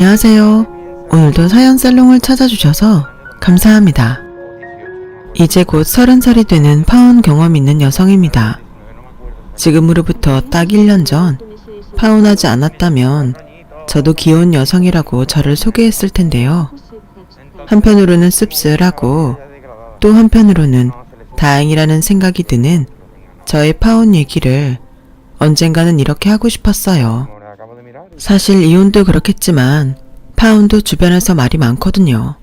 안녕하세요. 오늘도 사연 살롱을 찾아주셔서 감사합니다. 이제 곧 30살이 되는 파혼 경험 있는 여성입니다. 지금으로부터 딱 1년 전 파혼하지 않았다면 저도 귀여운 여성이라고 저를 소개했을 텐데요. 한편으로는 씁쓸하고 또 한편으로는 다행이라는 생각이 드는 저의 파혼 얘기를 언젠가는 이렇게 하고 싶었어요. 사실 이혼도 그렇겠지만 파혼도 주변에서 말이 많거든요.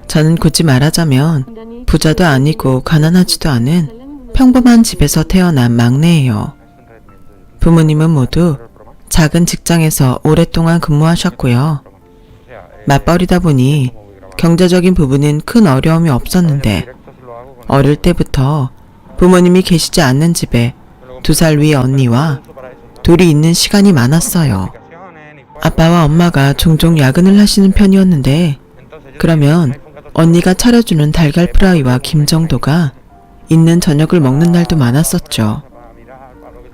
저는 굳이 말하자면 부자도 아니고 가난하지도 않은 평범한 집에서 태어난 막내예요. 부모님은 모두 작은 직장에서 오랫동안 근무하셨고요. 맞벌이다 보니 경제적인 부분은 큰 어려움이 없었는데 어릴 때부터 부모님이 계시지 않는 집에 2살 위 언니와 둘이 있는 시간이 많았어요. 아빠와 엄마가 종종 야근을 하시는 편이었는데 그러면 언니가 차려주는 달걀 프라이와 김 정도가 있는 저녁을 먹는 날도 많았었죠.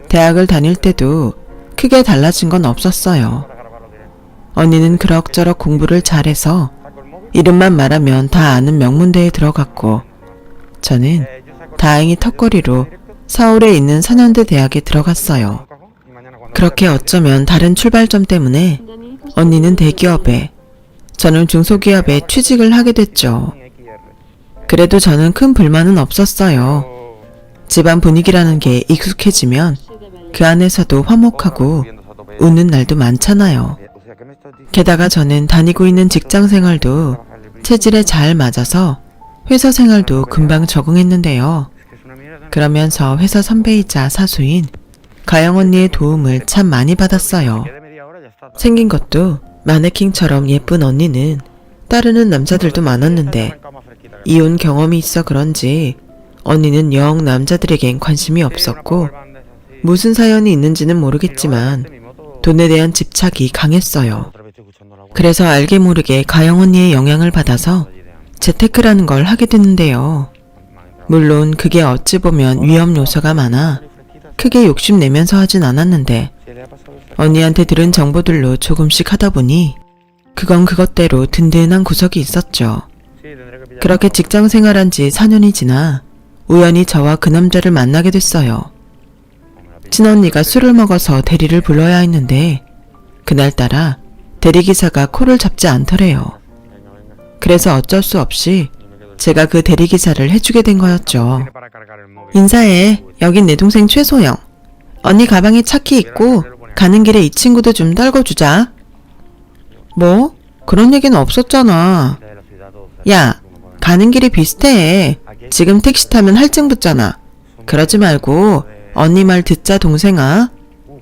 대학을 다닐 때도 크게 달라진 건 없었어요. 언니는 그럭저럭 공부를 잘해서 이름만 말하면 다 아는 명문대에 들어갔고 저는 다행히 턱걸이로 서울에 있는 선현대 대학에 들어갔어요. 그렇게 어쩌면 다른 출발점 때문에 언니는 대기업에, 저는 중소기업에 취직을 하게 됐죠. 그래도 저는 큰 불만은 없었어요. 집안 분위기라는 게 익숙해지면 그 안에서도 화목하고 웃는 날도 많잖아요. 게다가 저는 다니고 있는 직장 생활도 체질에 잘 맞아서 회사 생활도 금방 적응했는데요. 그러면서 회사 선배이자 사수인 가영 언니의 도움을 참 많이 받았어요. 생긴 것도 마네킹처럼 예쁜 언니는 따르는 남자들도 많았는데 이혼 경험이 있어 그런지 언니는 영 남자들에겐 관심이 없었고 무슨 사연이 있는지는 모르겠지만 돈에 대한 집착이 강했어요. 그래서 알게 모르게 가영 언니의 영향을 받아서 재테크라는 걸 하게 됐는데요. 물론 그게 어찌 보면 위험 요소가 많아 크게 욕심내면서 하진 않았는데 언니한테 들은 정보들로 조금씩 하다 보니 그건 그것대로 든든한 구석이 있었죠. 그렇게 직장 생활한 지 4년이 지나 우연히 저와 그 남자를 만나게 됐어요. 친언니가 술을 먹어서 대리를 불러야 했는데 그날따라 대리기사가 코를 잡지 않더래요. 그래서 어쩔 수 없이 제가 그 대리기사를 해주게 된 거였죠. 인사해. 여긴 내 동생 최소영. 언니 가방에 차키 있고 가는 길에 이 친구도 좀 떨궈주자. 뭐? 그런 얘기는 없었잖아. 야, 가는 길이 비슷해. 지금 택시 타면 할증 붙잖아. 그러지 말고 언니 말 듣자 동생아.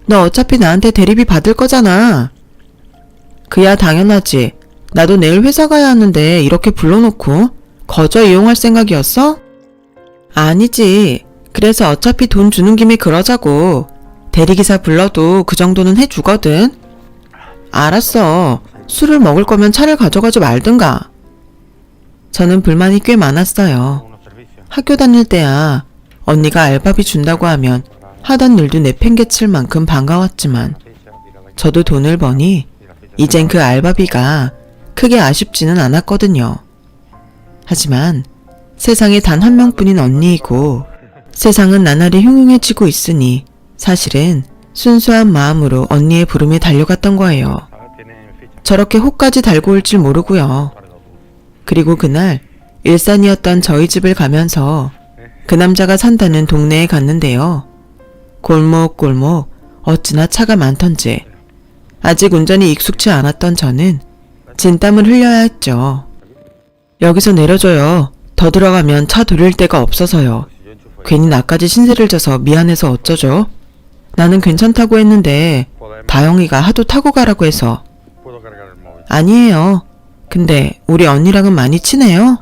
너 어차피 나한테 대리비 받을 거잖아. 그야 당연하지. 나도 내일 회사 가야 하는데 이렇게 불러놓고 거저 이용할 생각이었어? 아니지. 그래서 어차피 돈 주는 김에 그러자고. 대리기사 불러도 그 정도는 해주거든. 알았어. 술을 먹을 거면 차를 가져가지 말든가. 저는 불만이 꽤 많았어요. 학교 다닐 때야 언니가 알바비 준다고 하면 하던 일도 내팽개칠 만큼 반가웠지만 저도 돈을 버니 이젠 그 알바비가 크게 아쉽지는 않았거든요. 하지만 세상에 단 한 명뿐인 언니이고 세상은 나날이 흉흉해지고 있으니 사실은 순수한 마음으로 언니의 부름에 달려갔던 거예요. 저렇게 호까지 달고 올 줄 모르고요. 그리고 그날 일산이었던 저희 집을 가면서 그 남자가 산다는 동네에 갔는데요. 골목골목 어찌나 차가 많던지 아직 운전이 익숙치 않았던 저는 진땀을 흘려야 했죠. 여기서 내려줘요. 더 들어가면 차 돌릴 데가 없어서요. 괜히 나까지 신세를 져서 미안해서 어쩌죠? 나는 괜찮다고 했는데 다영이가 하도 타고 가라고 해서. 아니에요. 근데 우리 언니랑은 많이 친해요?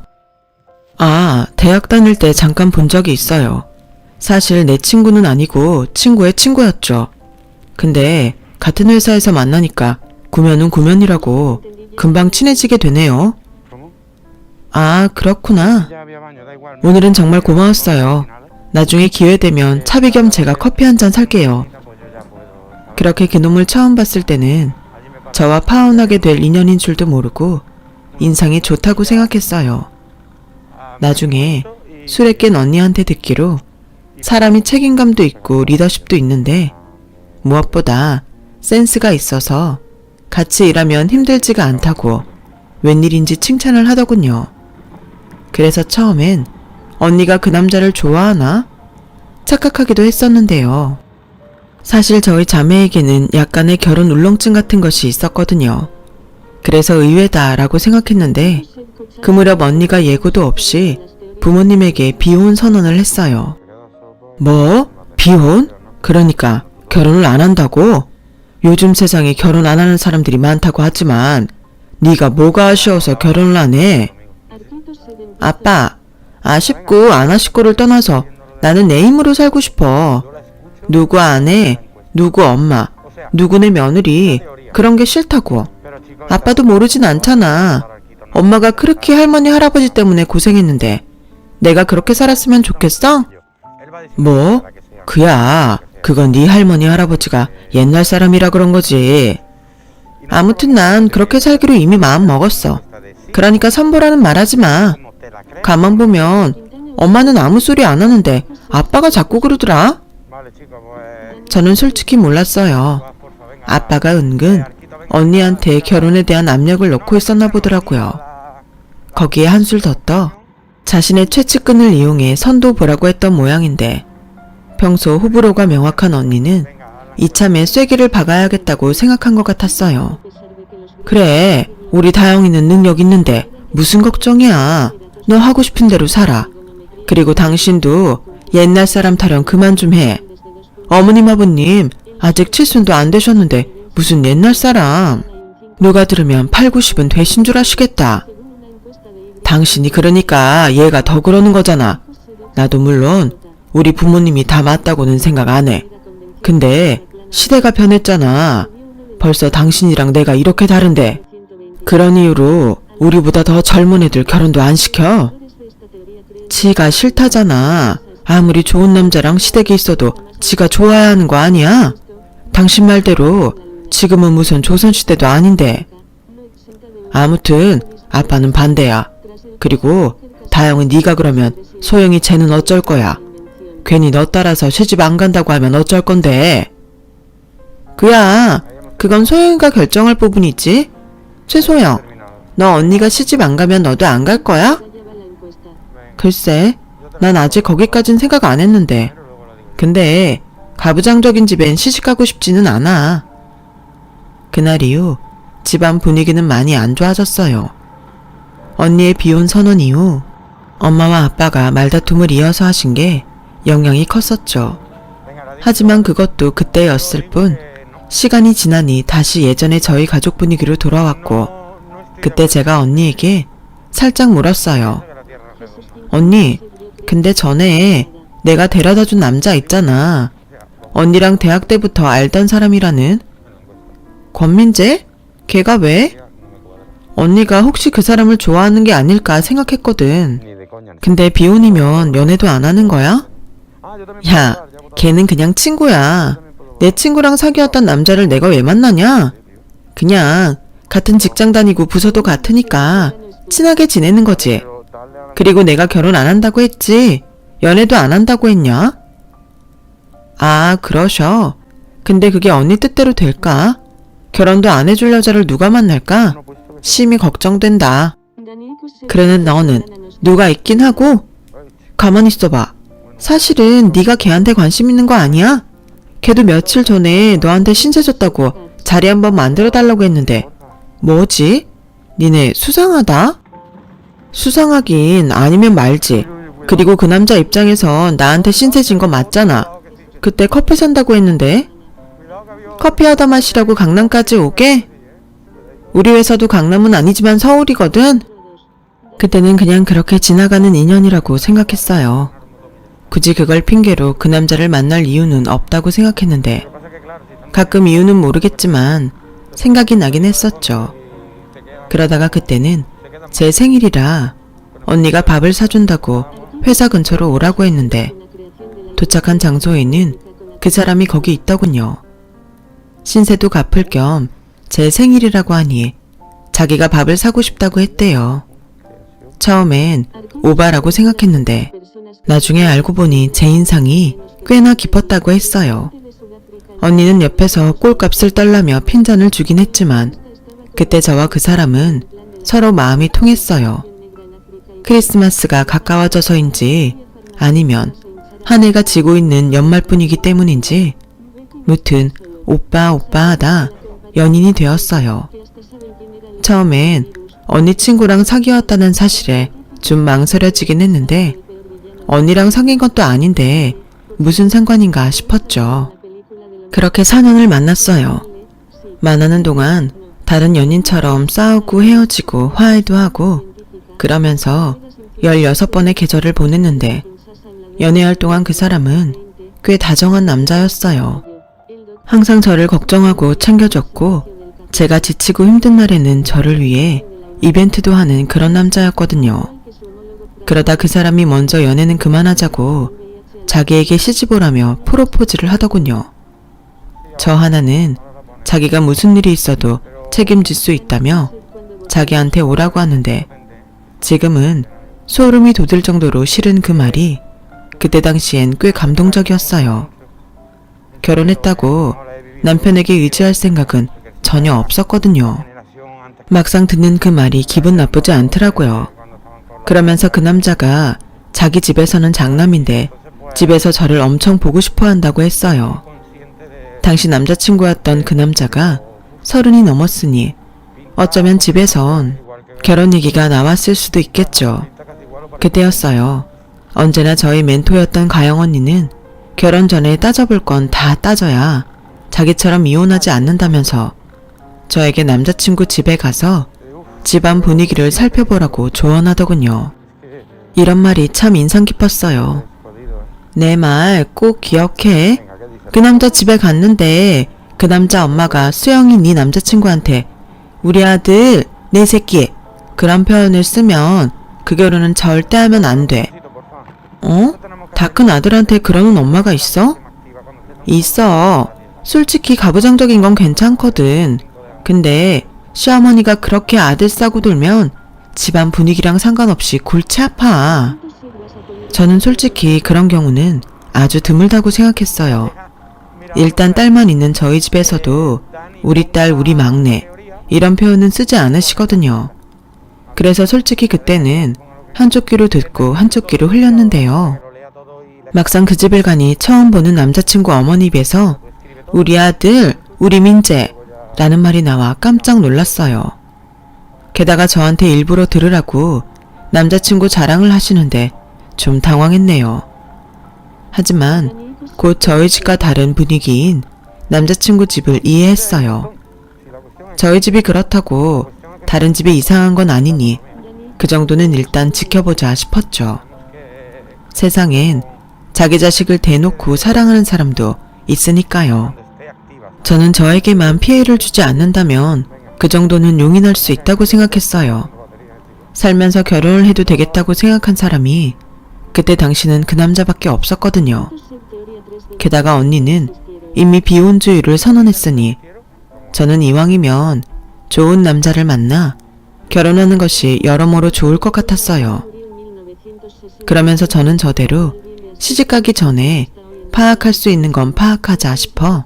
아, 대학 다닐 때 잠깐 본 적이 있어요. 사실 내 친구는 아니고 친구의 친구였죠. 근데 같은 회사에서 만나니까 구면은 구면이라고 금방 친해지게 되네요. 아, 그렇구나. 오늘은 정말 고마웠어요. 나중에 기회되면 차비 겸 제가 커피 한 잔 살게요. 그렇게 그놈을 처음 봤을 때는 저와 파혼하게 될 인연인 줄도 모르고 인상이 좋다고 생각했어요. 나중에 술에 깬 언니한테 듣기로 사람이 책임감도 있고 리더십도 있는데 무엇보다 센스가 있어서 같이 일하면 힘들지가 않다고 웬일인지 칭찬을 하더군요. 그래서 처음엔 언니가 그 남자를 좋아하나 착각하기도 했었는데요. 사실 저희 자매에게는 약간의 결혼 울렁증 같은 것이 있었거든요. 그래서 의외다라고 생각했는데 그 무렵 언니가 예고도 없이 부모님에게 비혼 선언을 했어요. 뭐? 비혼? 그러니까 결혼을 안 한다고? 요즘 세상에 결혼 안 하는 사람들이 많다고 하지만 네가 뭐가 아쉬워서 결혼을 안 해? 아빠, 아쉽고 안 아쉽고를 떠나서 나는 내 힘으로 살고 싶어. 누구 아내, 누구 엄마, 누구네 며느리 그런 게 싫다고. 아빠도 모르진 않잖아. 엄마가 그렇게 할머니 할아버지 때문에 고생했는데 내가 그렇게 살았으면 좋겠어? 뭐? 그야 그건 네 할머니 할아버지가 옛날 사람이라 그런 거지. 아무튼 난 그렇게 살기로 이미 마음 먹었어. 그러니까 선보라는 말하지 마. 가만 보면 엄마는 아무 소리 안 하는데 아빠가 자꾸 그러더라. 저는 솔직히 몰랐어요. 아빠가 은근 언니한테 결혼에 대한 압력을 넣고 있었나 보더라고요. 거기에 한술 더 떠 자신의 최측근을 이용해 선도 보라고 했던 모양인데 평소 호불호가 명확한 언니는 이참에 쐐기를 박아야겠다고 생각한 것 같았어요. 그래, 우리 다영이는 능력 있는데 무슨 걱정이야. 너 하고 싶은 대로 살아. 그리고 당신도 옛날 사람 타령 그만 좀 해. 어머님 아버님 아직 칠순도 안 되셨는데 무슨 옛날 사람. 누가 들으면 8, 90은 되신 줄 아시겠다. 당신이 그러니까 얘가 더 그러는 거잖아. 나도 물론 우리 부모님이 다 맞다고는 생각 안 해. 근데 시대가 변했잖아. 벌써 당신이랑 내가 이렇게 다른데. 그런 이유로 우리보다 더 젊은 애들 결혼도 안 시켜? 지가 싫다잖아. 아무리 좋은 남자랑 시댁에 있어도 지가 좋아야 하는 거 아니야? 당신 말대로 지금은 무슨 조선시대도 아닌데. 아무튼 아빠는 반대야. 그리고 다영은 네가 그러면 소영이 쟤는 어쩔 거야. 괜히 너 따라서 시집 안 간다고 하면 어쩔 건데. 그야 그건 소영이가 결정할 부분이지. 최소영, 너 언니가 시집 안 가면 너도 안 갈 거야? 글쎄, 난 아직 거기까진 생각 안 했는데. 근데 가부장적인 집엔 시집가고 싶지는 않아. 그날 이후 집안 분위기는 많이 안 좋아졌어요. 언니의 비혼 선언 이후 엄마와 아빠가 말다툼을 이어서 하신 게 영향이 컸었죠. 하지만 그것도 그때였을 뿐 시간이 지나니 다시 예전의 저희 가족 분위기로 돌아왔고 그때 제가 언니에게 살짝 물었어요. 언니, 근데 전에 내가 데려다준 남자 있잖아. 언니랑 대학 때부터 알던 사람이라는. 권민재? 걔가 왜? 언니가 혹시 그 사람을 좋아하는 게 아닐까 생각했거든. 근데 비혼이면 연애도 안 하는 거야? 야, 걔는 그냥 친구야. 내 친구랑 사귀었던 남자를 내가 왜 만나냐? 그냥 같은 직장 다니고 부서도 같으니까 친하게 지내는 거지. 그리고 내가 결혼 안 한다고 했지. 연애도 안 한다고 했냐? 아, 그러셔. 근데 그게 언니 뜻대로 될까? 결혼도 안 해줄 여자를 누가 만날까? 심히 걱정된다. 그러는 너는 누가 있긴 하고? 가만히 있어봐. 사실은 네가 걔한테 관심 있는 거 아니야? 걔도 며칠 전에 너한테 신세 졌다고 자리 한번 만들어달라고 했는데 뭐지? 니네 수상하다? 수상하긴 아니면 말지. 그리고 그 남자 입장에선 나한테 신세 진 거 맞잖아. 그때 커피 산다고 했는데 커피 하다 마시라고 강남까지 오게? 우리 회사도 강남은 아니지만 서울이거든? 그때는 그냥 그렇게 지나가는 인연이라고 생각했어요. 굳이 그걸 핑계로 그 남자를 만날 이유는 없다고 생각했는데 가끔 이유는 모르겠지만 생각이 나긴 했었죠. 그러다가 그때는 제 생일이라 언니가 밥을 사준다고 회사 근처로 오라고 했는데 도착한 장소에는 그 사람이 거기 있더군요. 신세도 갚을 겸 제 생일이라고 하니 자기가 밥을 사고 싶다고 했대요. 처음엔 오바라고 생각했는데 나중에 알고 보니 제 인상이 꽤나 깊었다고 했어요. 언니는 옆에서 꼴값을 떨라며 핀잔을 주긴 했지만 그때 저와 그 사람은 서로 마음이 통했어요. 크리스마스가 가까워져서인지 아니면 한 해가 지고 있는 연말뿐이기 때문인지 무튼 오빠 하다 연인이 되었어요. 처음엔 언니 친구랑 사귀었다는 사실에 좀 망설여지긴 했는데 언니랑 사귄 것도 아닌데 무슨 상관인가 싶었죠. 그렇게 4년을 만났어요. 만나는 동안 다른 연인처럼 싸우고 헤어지고 화해도 하고 그러면서 16번의 계절을 보냈는데 연애할 동안 그 사람은 꽤 다정한 남자였어요. 항상 저를 걱정하고 챙겨줬고 제가 지치고 힘든 날에는 저를 위해 이벤트도 하는 그런 남자였거든요. 그러다 그 사람이 먼저 연애는 그만하자고 자기에게 시집오라며 프로포즈를 하더군요. 저 하나는 자기가 무슨 일이 있어도 책임질 수 있다며 자기한테 오라고 하는데 지금은 소름이 돋을 정도로 싫은 그 말이 그때 당시엔 꽤 감동적이었어요. 결혼했다고 남편에게 의지할 생각은 전혀 없었거든요. 막상 듣는 그 말이 기분 나쁘지 않더라고요. 그러면서 그 남자가 자기 집에서는 장남인데 집에서 저를 엄청 보고 싶어 한다고 했어요. 당시 남자친구였던 그 남자가 30이 넘었으니 어쩌면 집에선 결혼 얘기가 나왔을 수도 있겠죠. 그때였어요. 언제나 저희 멘토였던 가영 언니는 결혼 전에 따져볼 건 다 따져야 자기처럼 이혼하지 않는다면서 저에게 남자친구 집에 가서 집안 분위기를 살펴보라고 조언하더군요. 이런 말이 참 인상 깊었어요. 내 말 꼭 기억해. 그 남자 집에 갔는데 그 남자 엄마가 수영이 네 남자친구한테 우리 아들, 내 새끼 그런 표현을 쓰면 그 결혼은 절대 하면 안 돼. 어? 다 큰 아들한테 그러는 엄마가 있어? 있어. 솔직히 가부장적인 건 괜찮거든. 근데 시어머니가 그렇게 아들 싸고 돌면 집안 분위기랑 상관없이 골치 아파. 저는 솔직히 그런 경우는 아주 드물다고 생각했어요. 일단 딸만 있는 저희 집에서도 우리 딸, 우리 막내 이런 표현은 쓰지 않으시거든요. 그래서 솔직히 그때는 한쪽 귀로 듣고 한쪽 귀로 흘렸는데요. 막상 그 집을 가니 처음 보는 남자친구 어머니 입에서 우리 아들, 우리 민재 라는 말이 나와 깜짝 놀랐어요. 게다가 저한테 일부러 들으라고 남자친구 자랑을 하시는데 좀 당황했네요. 하지만 곧 저희 집과 다른 분위기인 남자친구 집을 이해했어요. 저희 집이 그렇다고 다른 집이 이상한 건 아니니 그 정도는 일단 지켜보자 싶었죠. 세상엔 자기 자식을 대놓고 사랑하는 사람도 있으니까요. 저는 저에게만 피해를 주지 않는다면 그 정도는 용인할 수 있다고 생각했어요. 살면서 결혼을 해도 되겠다고 생각한 사람이 그때 당시는 그 남자밖에 없었거든요. 게다가 언니는 이미 비혼주의를 선언했으니 저는 이왕이면 좋은 남자를 만나 결혼하는 것이 여러모로 좋을 것 같았어요. 그러면서 저는 저대로 시집가기 전에 파악할 수 있는 건 파악하자 싶어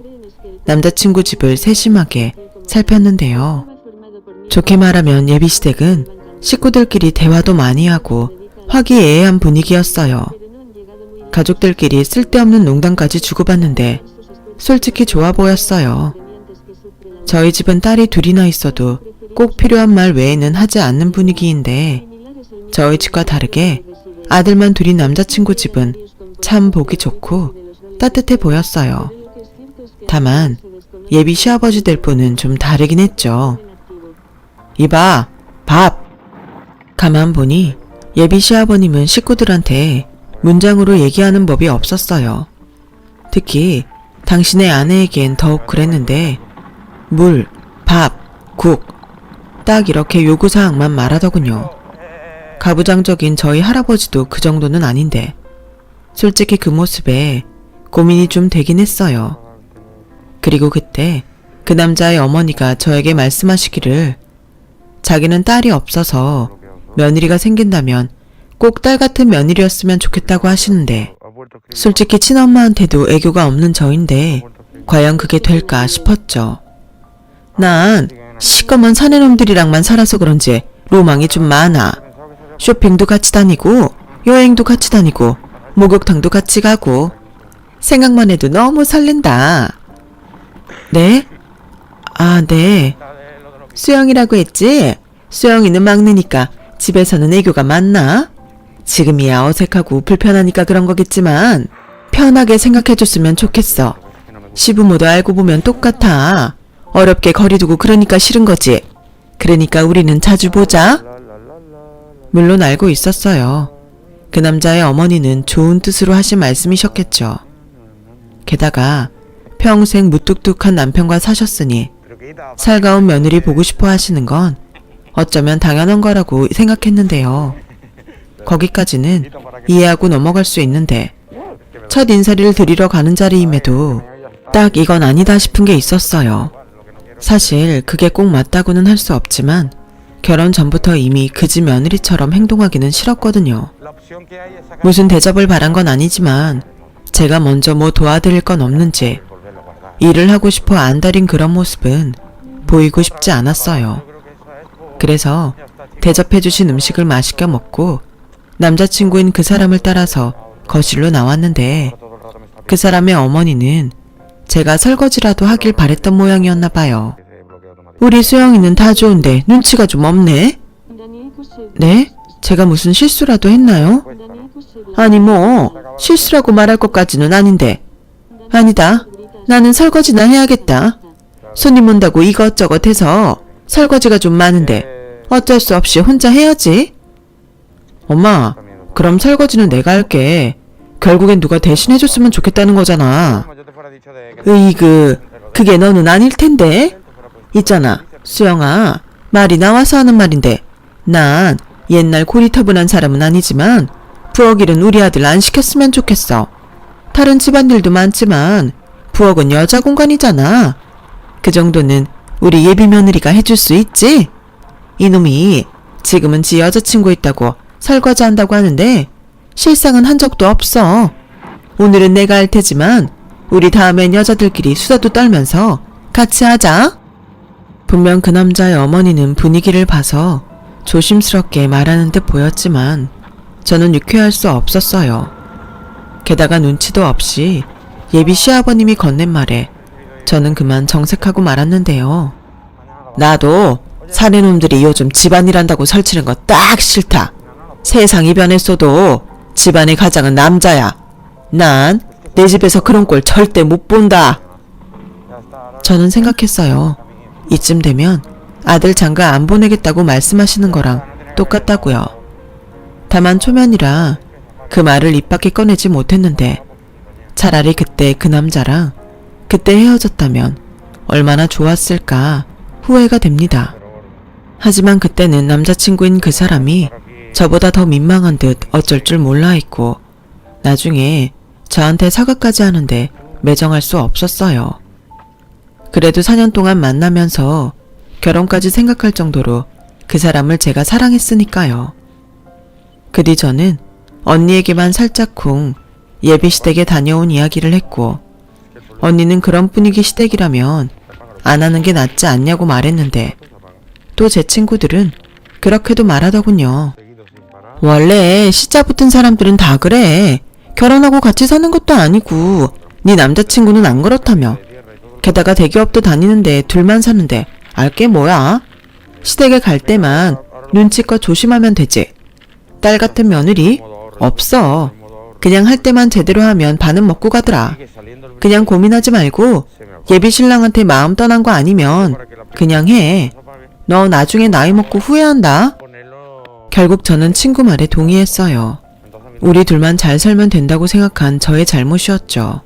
남자친구 집을 세심하게 살폈는데요. 좋게 말하면 예비시댁은 식구들끼리 대화도 많이 하고 화기애애한 분위기였어요. 가족들끼리 쓸데없는 농담까지 주고받는데 솔직히 좋아 보였어요. 저희 집은 딸이 둘이나 있어도 꼭 필요한 말 외에는 하지 않는 분위기인데 저희 집과 다르게 아들만 둘인 남자친구 집은 참 보기 좋고 따뜻해 보였어요. 다만 예비 시아버지 될 분은 좀 다르긴 했죠. 이봐, 밥! 가만 보니 예비 시아버님은 식구들한테 문장으로 얘기하는 법이 없었어요. 특히 당신의 아내에겐 더욱 그랬는데 물, 밥, 국 딱 이렇게 요구사항만 말하더군요. 가부장적인 저희 할아버지도 그 정도는 아닌데 솔직히 그 모습에 고민이 좀 되긴 했어요. 그리고 그때 그 남자의 어머니가 저에게 말씀하시기를 자기는 딸이 없어서 며느리가 생긴다면 꼭 딸 같은 며느리였으면 좋겠다고 하시는데 솔직히 친엄마한테도 애교가 없는 저인데 과연 그게 될까 싶었죠. 난 시꺼먼 사내놈들이랑만 살아서 그런지 로망이 좀 많아. 쇼핑도 같이 다니고 여행도 같이 다니고 목욕탕도 같이 가고 생각만 해도 너무 설렌다. 네? 아, 네. 수영이라고 했지? 수영이는 막내니까 집에서는 애교가 많나? 지금이야 어색하고 불편하니까 그런 거겠지만 편하게 생각해줬으면 좋겠어. 시부모도 알고 보면 똑같아. 어렵게 거리두고 그러니까 싫은 거지. 그러니까 우리는 자주 보자. 물론 알고 있었어요. 그 남자의 어머니는 좋은 뜻으로 하신 말씀이셨겠죠. 게다가 평생 무뚝뚝한 남편과 사셨으니 살가운 며느리 보고 싶어 하시는 건 어쩌면 당연한 거라고 생각했는데요. 거기까지는 이해하고 넘어갈 수 있는데 첫 인사를 드리러 가는 자리임에도 딱 이건 아니다 싶은 게 있었어요. 사실 그게 꼭 맞다고는 할 수 없지만 결혼 전부터 이미 그 집 며느리처럼 행동하기는 싫었거든요. 무슨 대접을 바란 건 아니지만 제가 먼저 뭐 도와드릴 건 없는지 일을 하고 싶어 안달인 그런 모습은 보이고 싶지 않았어요. 그래서 대접해주신 음식을 맛있게 먹고 남자친구인 그 사람을 따라서 거실로 나왔는데 그 사람의 어머니는 제가 설거지라도 하길 바랬던 모양이었나 봐요. 우리 수영이는 다 좋은데 눈치가 좀 없네? 네? 제가 무슨 실수라도 했나요? 아니 뭐 실수라고 말할 것까지는 아닌데. 아니다. 나는 설거지나 해야겠다. 손님 온다고 이것저것 해서 설거지가 좀 많은데 어쩔 수 없이 혼자 해야지. 엄마, 그럼 설거지는 내가 할게. 결국엔 누가 대신해줬으면 좋겠다는 거잖아. 그게 너는 아닐 텐데? 있잖아, 수영아. 말이 나와서 하는 말인데 난 옛날 고리타분한 사람은 아니지만 부엌 일은 우리 아들 안 시켰으면 좋겠어. 다른 집안일도 많지만 부엌은 여자 공간이잖아. 그 정도는 우리 예비 며느리가 해줄 수 있지? 이놈이 지금은 지 여자친구 있다고 설거지 한다고 하는데 실상은 한 적도 없어. 오늘은 내가 할 테지만 우리 다음엔 여자들끼리 수다도 떨면서 같이 하자. 분명 그 남자의 어머니는 분위기를 봐서 조심스럽게 말하는 듯 보였지만 저는 유쾌할 수 없었어요. 게다가 눈치도 없이 예비 시아버님이 건넨 말에 저는 그만 정색하고 말았는데요. 나도 사내놈들이 요즘 집안일 한다고 설치는 거 딱 싫다. 세상이 변했어도 집안의 가장은 남자야. 난 내 집에서 그런 꼴 절대 못 본다. 저는 생각했어요. 이쯤 되면 아들 장가 안 보내겠다고 말씀하시는 거랑 똑같다고요. 다만 초면이라 그 말을 입 밖에 꺼내지 못했는데 차라리 그때 그 남자랑 그때 헤어졌다면 얼마나 좋았을까 후회가 됩니다. 하지만 그때는 남자친구인 그 사람이 저보다 더 민망한 듯 어쩔 줄 몰라 했고 나중에 저한테 사과까지 하는데 매정할 수 없었어요. 그래도 4년 동안 만나면서 결혼까지 생각할 정도로 그 사람을 제가 사랑했으니까요. 그 뒤 저는 언니에게만 살짝쿵 예비 시댁에 다녀온 이야기를 했고 언니는 그런 분위기 시댁이라면 안 하는 게 낫지 않냐고 말했는데 또 제 친구들은 그렇게도 말하더군요. 원래 시자 붙은 사람들은 다 그래. 결혼하고 같이 사는 것도 아니고 네 남자친구는 안 그렇다며. 게다가 대기업도 다니는데 둘만 사는데 알게 뭐야. 시댁에 갈 때만 눈치껏 조심하면 되지. 딸 같은 며느리? 없어. 그냥 할 때만 제대로 하면 반은 먹고 가더라. 그냥 고민하지 말고 예비 신랑한테 마음 떠난 거 아니면 그냥 해. 너 나중에 나이 먹고 후회한다. 결국 저는 친구 말에 동의했어요. 우리 둘만 잘 살면 된다고 생각한 저의 잘못이었죠.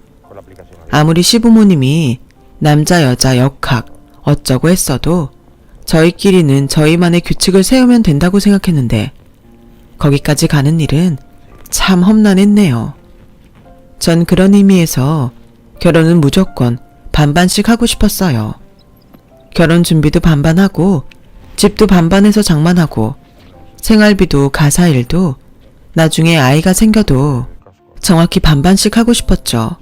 아무리 시부모님이 남자 여자 역학 어쩌고 했어도 저희끼리는 저희만의 규칙을 세우면 된다고 생각했는데 거기까지 가는 일은 참 험난했네요. 전 그런 의미에서 결혼은 무조건 반반씩 하고 싶었어요. 결혼 준비도 반반하고 집도 반반해서 장만하고 생활비도 가사일도 나중에 아이가 생겨도 정확히 반반씩 하고 싶었죠.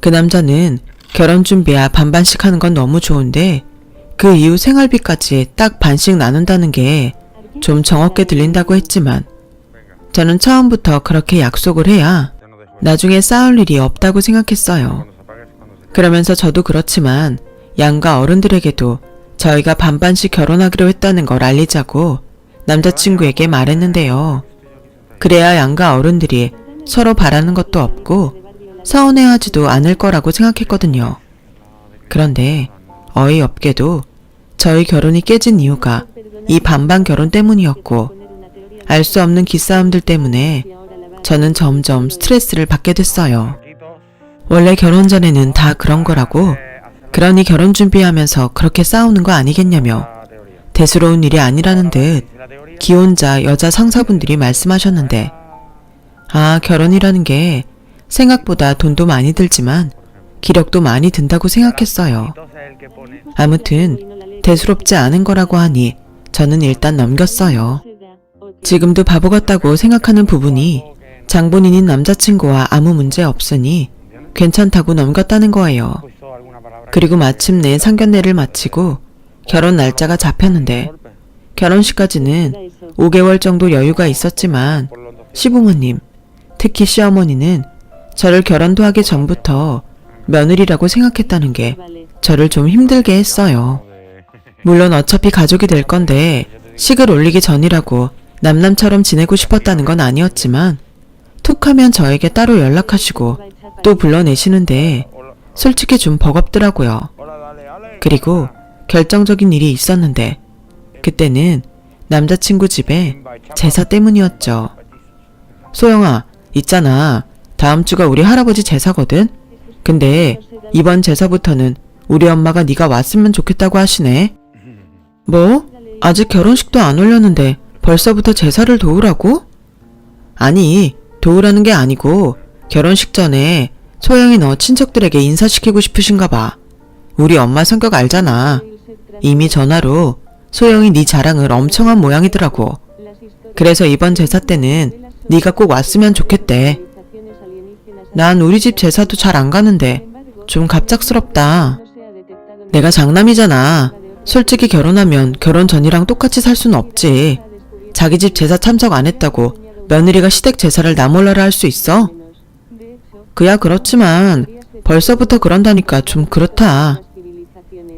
그 남자는 결혼 준비야 반반씩 하는 건 너무 좋은데 그 이후 생활비까지 딱 반씩 나눈다는 게 좀 정없게 들린다고 했지만 저는 처음부터 그렇게 약속을 해야 나중에 싸울 일이 없다고 생각했어요. 그러면서 저도 그렇지만 양가 어른들에게도 저희가 반반씩 결혼하기로 했다는 걸 알리자고 남자친구에게 말했는데요. 그래야 양가 어른들이 서로 바라는 것도 없고 서운해하지도 않을 거라고 생각했거든요. 그런데 어이없게도 저희 결혼이 깨진 이유가 이 반반 결혼 때문이었고 알 수 없는 기싸움들 때문에 저는 점점 스트레스를 받게 됐어요. 원래 결혼 전에는 다 그런 거라고, 그러니 결혼 준비하면서 그렇게 싸우는 거 아니겠냐며 대수로운 일이 아니라는 듯 기혼자 여자 상사분들이 말씀하셨는데, 아, 결혼이라는 게 생각보다 돈도 많이 들지만 기력도 많이 든다고 생각했어요. 아무튼 대수롭지 않은 거라고 하니 저는 일단 넘겼어요. 지금도 바보 같다고 생각하는 부분이 장본인인 남자친구와 아무 문제 없으니 괜찮다고 넘겼다는 거예요. 그리고 마침내 상견례를 마치고 결혼 날짜가 잡혔는데 결혼식까지는 5개월 정도 여유가 있었지만 시부모님, 특히 시어머니는 저를 결혼도 하기 전부터 며느리라고 생각했다는 게 저를 좀 힘들게 했어요. 물론 어차피 가족이 될 건데 식을 올리기 전이라고 남남처럼 지내고 싶었다는 건 아니었지만 툭하면 저에게 따로 연락하시고 또 불러내시는데 솔직히 좀 버겁더라고요. 그리고 결정적인 일이 있었는데 그때는 남자친구 집에 제사 때문이었죠. 소영아, 있잖아. 다음 주가 우리 할아버지 제사거든? 근데 이번 제사부터는 우리 엄마가 네가 왔으면 좋겠다고 하시네. 뭐? 아직 결혼식도 안 올렸는데 벌써부터 제사를 도우라고? 아니, 도우라는 게 아니고 결혼식 전에 소영이 너 친척들에게 인사시키고 싶으신가 봐. 우리 엄마 성격 알잖아. 이미 전화로 소영이 네 자랑을 엄청 한 모양이더라고. 그래서 이번 제사 때는 네가 꼭 왔으면 좋겠대. 난 우리 집 제사도 잘 안 가는데 좀 갑작스럽다. 내가 장남이잖아. 솔직히 결혼하면 결혼 전이랑 똑같이 살 수는 없지. 자기 집 제사 참석 안 했다고 며느리가 시댁 제사를 나 몰라라 할 수 있어? 그야 그렇지만 벌써부터 그런다니까 좀 그렇다.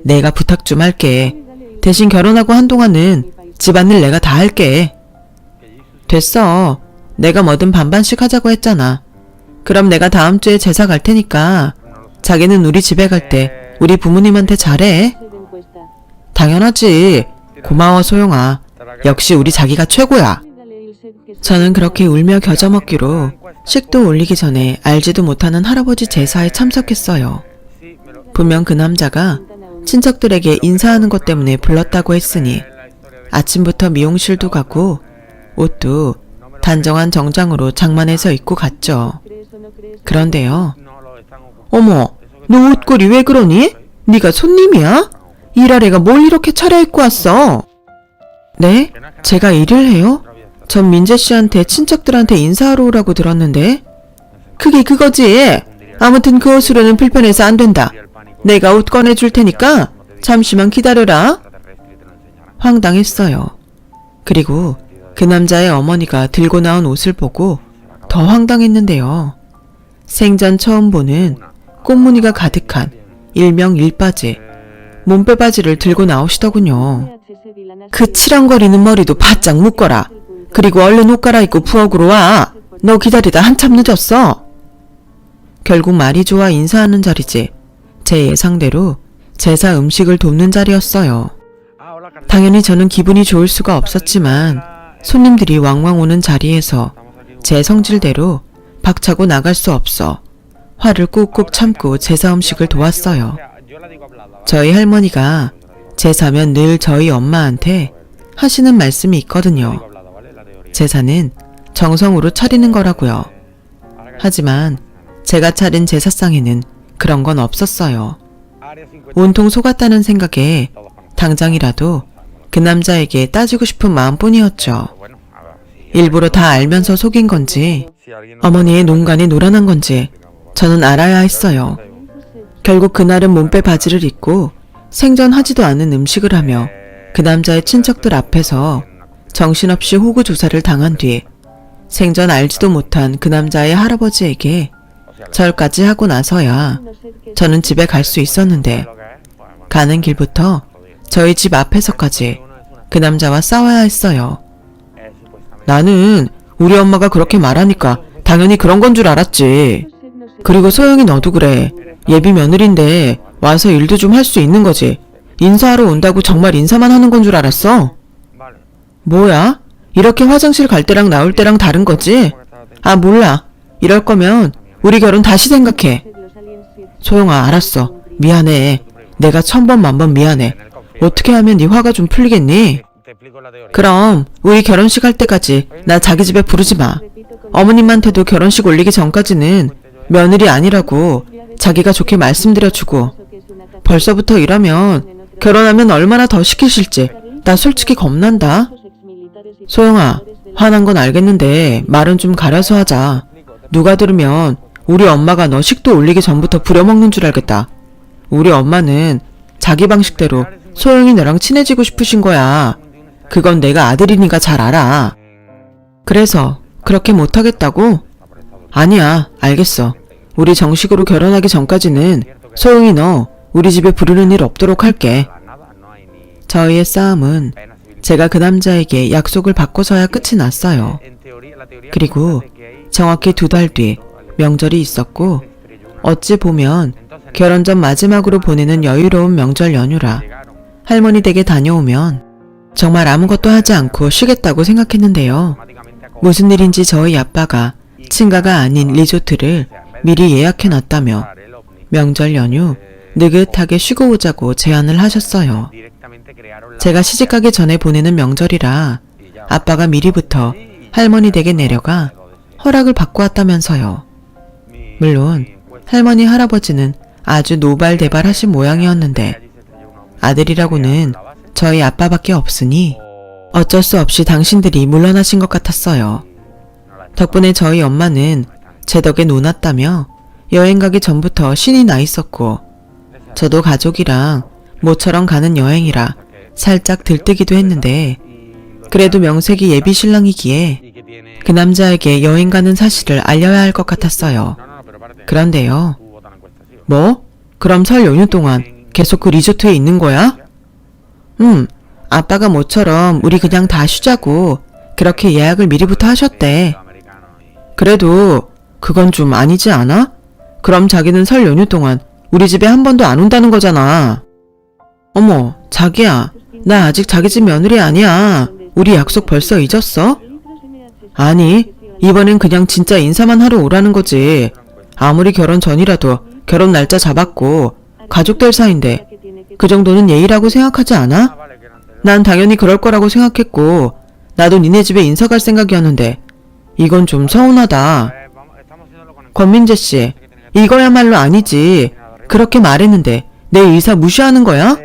내가 부탁 좀 할게. 대신 결혼하고 한동안은 집안일 내가 다 할게. 됐어. 내가 뭐든 반반씩 하자고 했잖아. 그럼 내가 다음 주에 제사 갈 테니까 자기는 우리 집에 갈 때 우리 부모님한테 잘해. 당연하지. 고마워 소영아. 역시 우리 자기가 최고야. 저는 그렇게 울며 겨져먹기로 식도 올리기 전에 알지도 못하는 할아버지 제사에 참석했어요. 분명 그 남자가 친척들에게 인사하는 것 때문에 불렀다고 했으니 아침부터 미용실도 가고 옷도 단정한 정장으로 장만해서 입고 갔죠. 그런데요. 어머, 너 옷걸이 왜 그러니? 네가 손님이야? 일할 애가 뭘 이렇게 차려입고 왔어? 네? 제가 일을 해요? 전 민재 씨한테 친척들한테 인사하러 오라고 들었는데. 그게 그거지. 아무튼 그 옷으로는 불편해서 안 된다. 내가 옷 꺼내줄 테니까 잠시만 기다려라. 황당했어요. 그리고 그 남자의 어머니가 들고 나온 옷을 보고 더 황당했는데요. 생전 처음 보는 꽃무늬가 가득한 일명 일바지, 몸빼바지를 들고 나오시더군요. 그 치렁거리는 머리도 바짝 묶어라. 그리고 얼른 옷 갈아입고 부엌으로 와. 너 기다리다 한참 늦었어. 결국 말이 좋아 인사하는 자리지 제 예상대로 제사 음식을 돕는 자리였어요. 당연히 저는 기분이 좋을 수가 없었지만 손님들이 왕왕 오는 자리에서 제 성질대로 박차고 나갈 수 없어 화를 꾹꾹 참고 제사 음식을 도왔어요. 저희 할머니가 제사면 늘 저희 엄마한테 하시는 말씀이 있거든요. 제사는 정성으로 차리는 거라고요. 하지만 제가 차린 제사상에는 그런 건 없었어요. 온통 속았다는 생각에 당장이라도 그 남자에게 따지고 싶은 마음뿐이었죠. 일부러 다 알면서 속인 건지 어머니의 농간이 노란한 건지 저는 알아야 했어요. 결국 그날은 몸빼 바지를 입고 생전하지도 않은 음식을 하며 그 남자의 친척들 앞에서 정신없이 호구 조사를 당한 뒤 생전 알지도 못한 그 남자의 할아버지에게 절까지 하고 나서야 저는 집에 갈 수 있었는데 가는 길부터 저희 집 앞에서까지 그 남자와 싸워야 했어요. 나는 우리 엄마가 그렇게 말하니까 당연히 그런 건 줄 알았지. 그리고 소영이 너도 그래. 예비 며느리인데 와서 일도 좀 할 수 있는 거지. 인사하러 온다고 정말 인사만 하는 건 줄 알았어? 뭐야? 이렇게 화장실 갈 때랑 나올 때랑 다른 거지? 아, 몰라. 이럴 거면 우리 결혼 다시 생각해. 소영아, 알았어. 미안해. 내가 1000번 만번 미안해. 어떻게 하면 네 화가 좀 풀리겠니? 그럼 우리 결혼식 할 때까지 나 자기 집에 부르지 마. 어머님한테도 결혼식 올리기 전까지는 며느리 아니라고 자기가 좋게 말씀드려주고 벌써부터 이러면 결혼하면 얼마나 더 시키실지 나 솔직히 겁난다. 소영아, 화난 건 알겠는데 말은 좀 가려서 하자. 누가 들으면 우리 엄마가 너 식도 올리기 전부터 부려먹는 줄 알겠다. 우리 엄마는 자기 방식대로 소영이 너랑 친해지고 싶으신 거야. 그건 내가 아들이니까 잘 알아. 그래서 그렇게 못하겠다고? 아니야, 알겠어. 우리 정식으로 결혼하기 전까지는 소영이 너 우리 집에 부르는 일 없도록 할게. 저희의 싸움은 제가 그 남자에게 약속을 받고서야 끝이 났어요. 그리고 정확히 2달 뒤 명절이 있었고 어찌 보면 결혼 전 마지막으로 보내는 여유로운 명절 연휴라 할머니 댁에 다녀오면 정말 아무것도 하지 않고 쉬겠다고 생각했는데요. 무슨 일인지 저희 아빠가 친가가 아닌 리조트를 미리 예약해놨다며 명절 연휴 느긋하게 쉬고 오자고 제안을 하셨어요. 제가 시집가기 전에 보내는 명절이라 아빠가 미리부터 할머니 댁에 내려가 허락을 받고 왔다면서요. 물론 할머니 할아버지는 아주 노발대발하신 모양이었는데 아들이라고는 저희 아빠밖에 없으니 어쩔 수 없이 당신들이 물러나신 것 같았어요. 덕분에 저희 엄마는 제 덕에 논았다며 여행 가기 전부터 신이 나 있었고 저도 가족이랑 모처럼 가는 여행이라 살짝 들뜨기도 했는데 그래도 명색이 예비 신랑이기에 그 남자에게 여행 가는 사실을 알려야 할 것 같았어요. 그런데요. 뭐? 그럼 설 연휴 동안 계속 그 리조트에 있는 거야? 아빠가 모처럼 우리 그냥 다 쉬자고 그렇게 예약을 미리부터 하셨대. 그래도 그건 좀 아니지 않아? 그럼 자기는 설 연휴 동안 우리 집에 한 번도 안 온다는 거잖아. 어머, 자기야. 나 아직 자기 집 며느리 아니야. 우리 약속 벌써 잊었어? 아니, 이번엔 그냥 진짜 인사만 하러 오라는 거지. 아무리 결혼 전이라도 결혼 날짜 잡았고 가족될 사이인데 그 정도는 예의라고 생각하지 않아? 난 당연히 그럴 거라고 생각했고 나도 니네 집에 인사 갈 생각이었는데 이건 좀 서운하다. 권민재 씨, 이거야말로 아니지. 그렇게 말했는데 내 의사 무시하는 거야?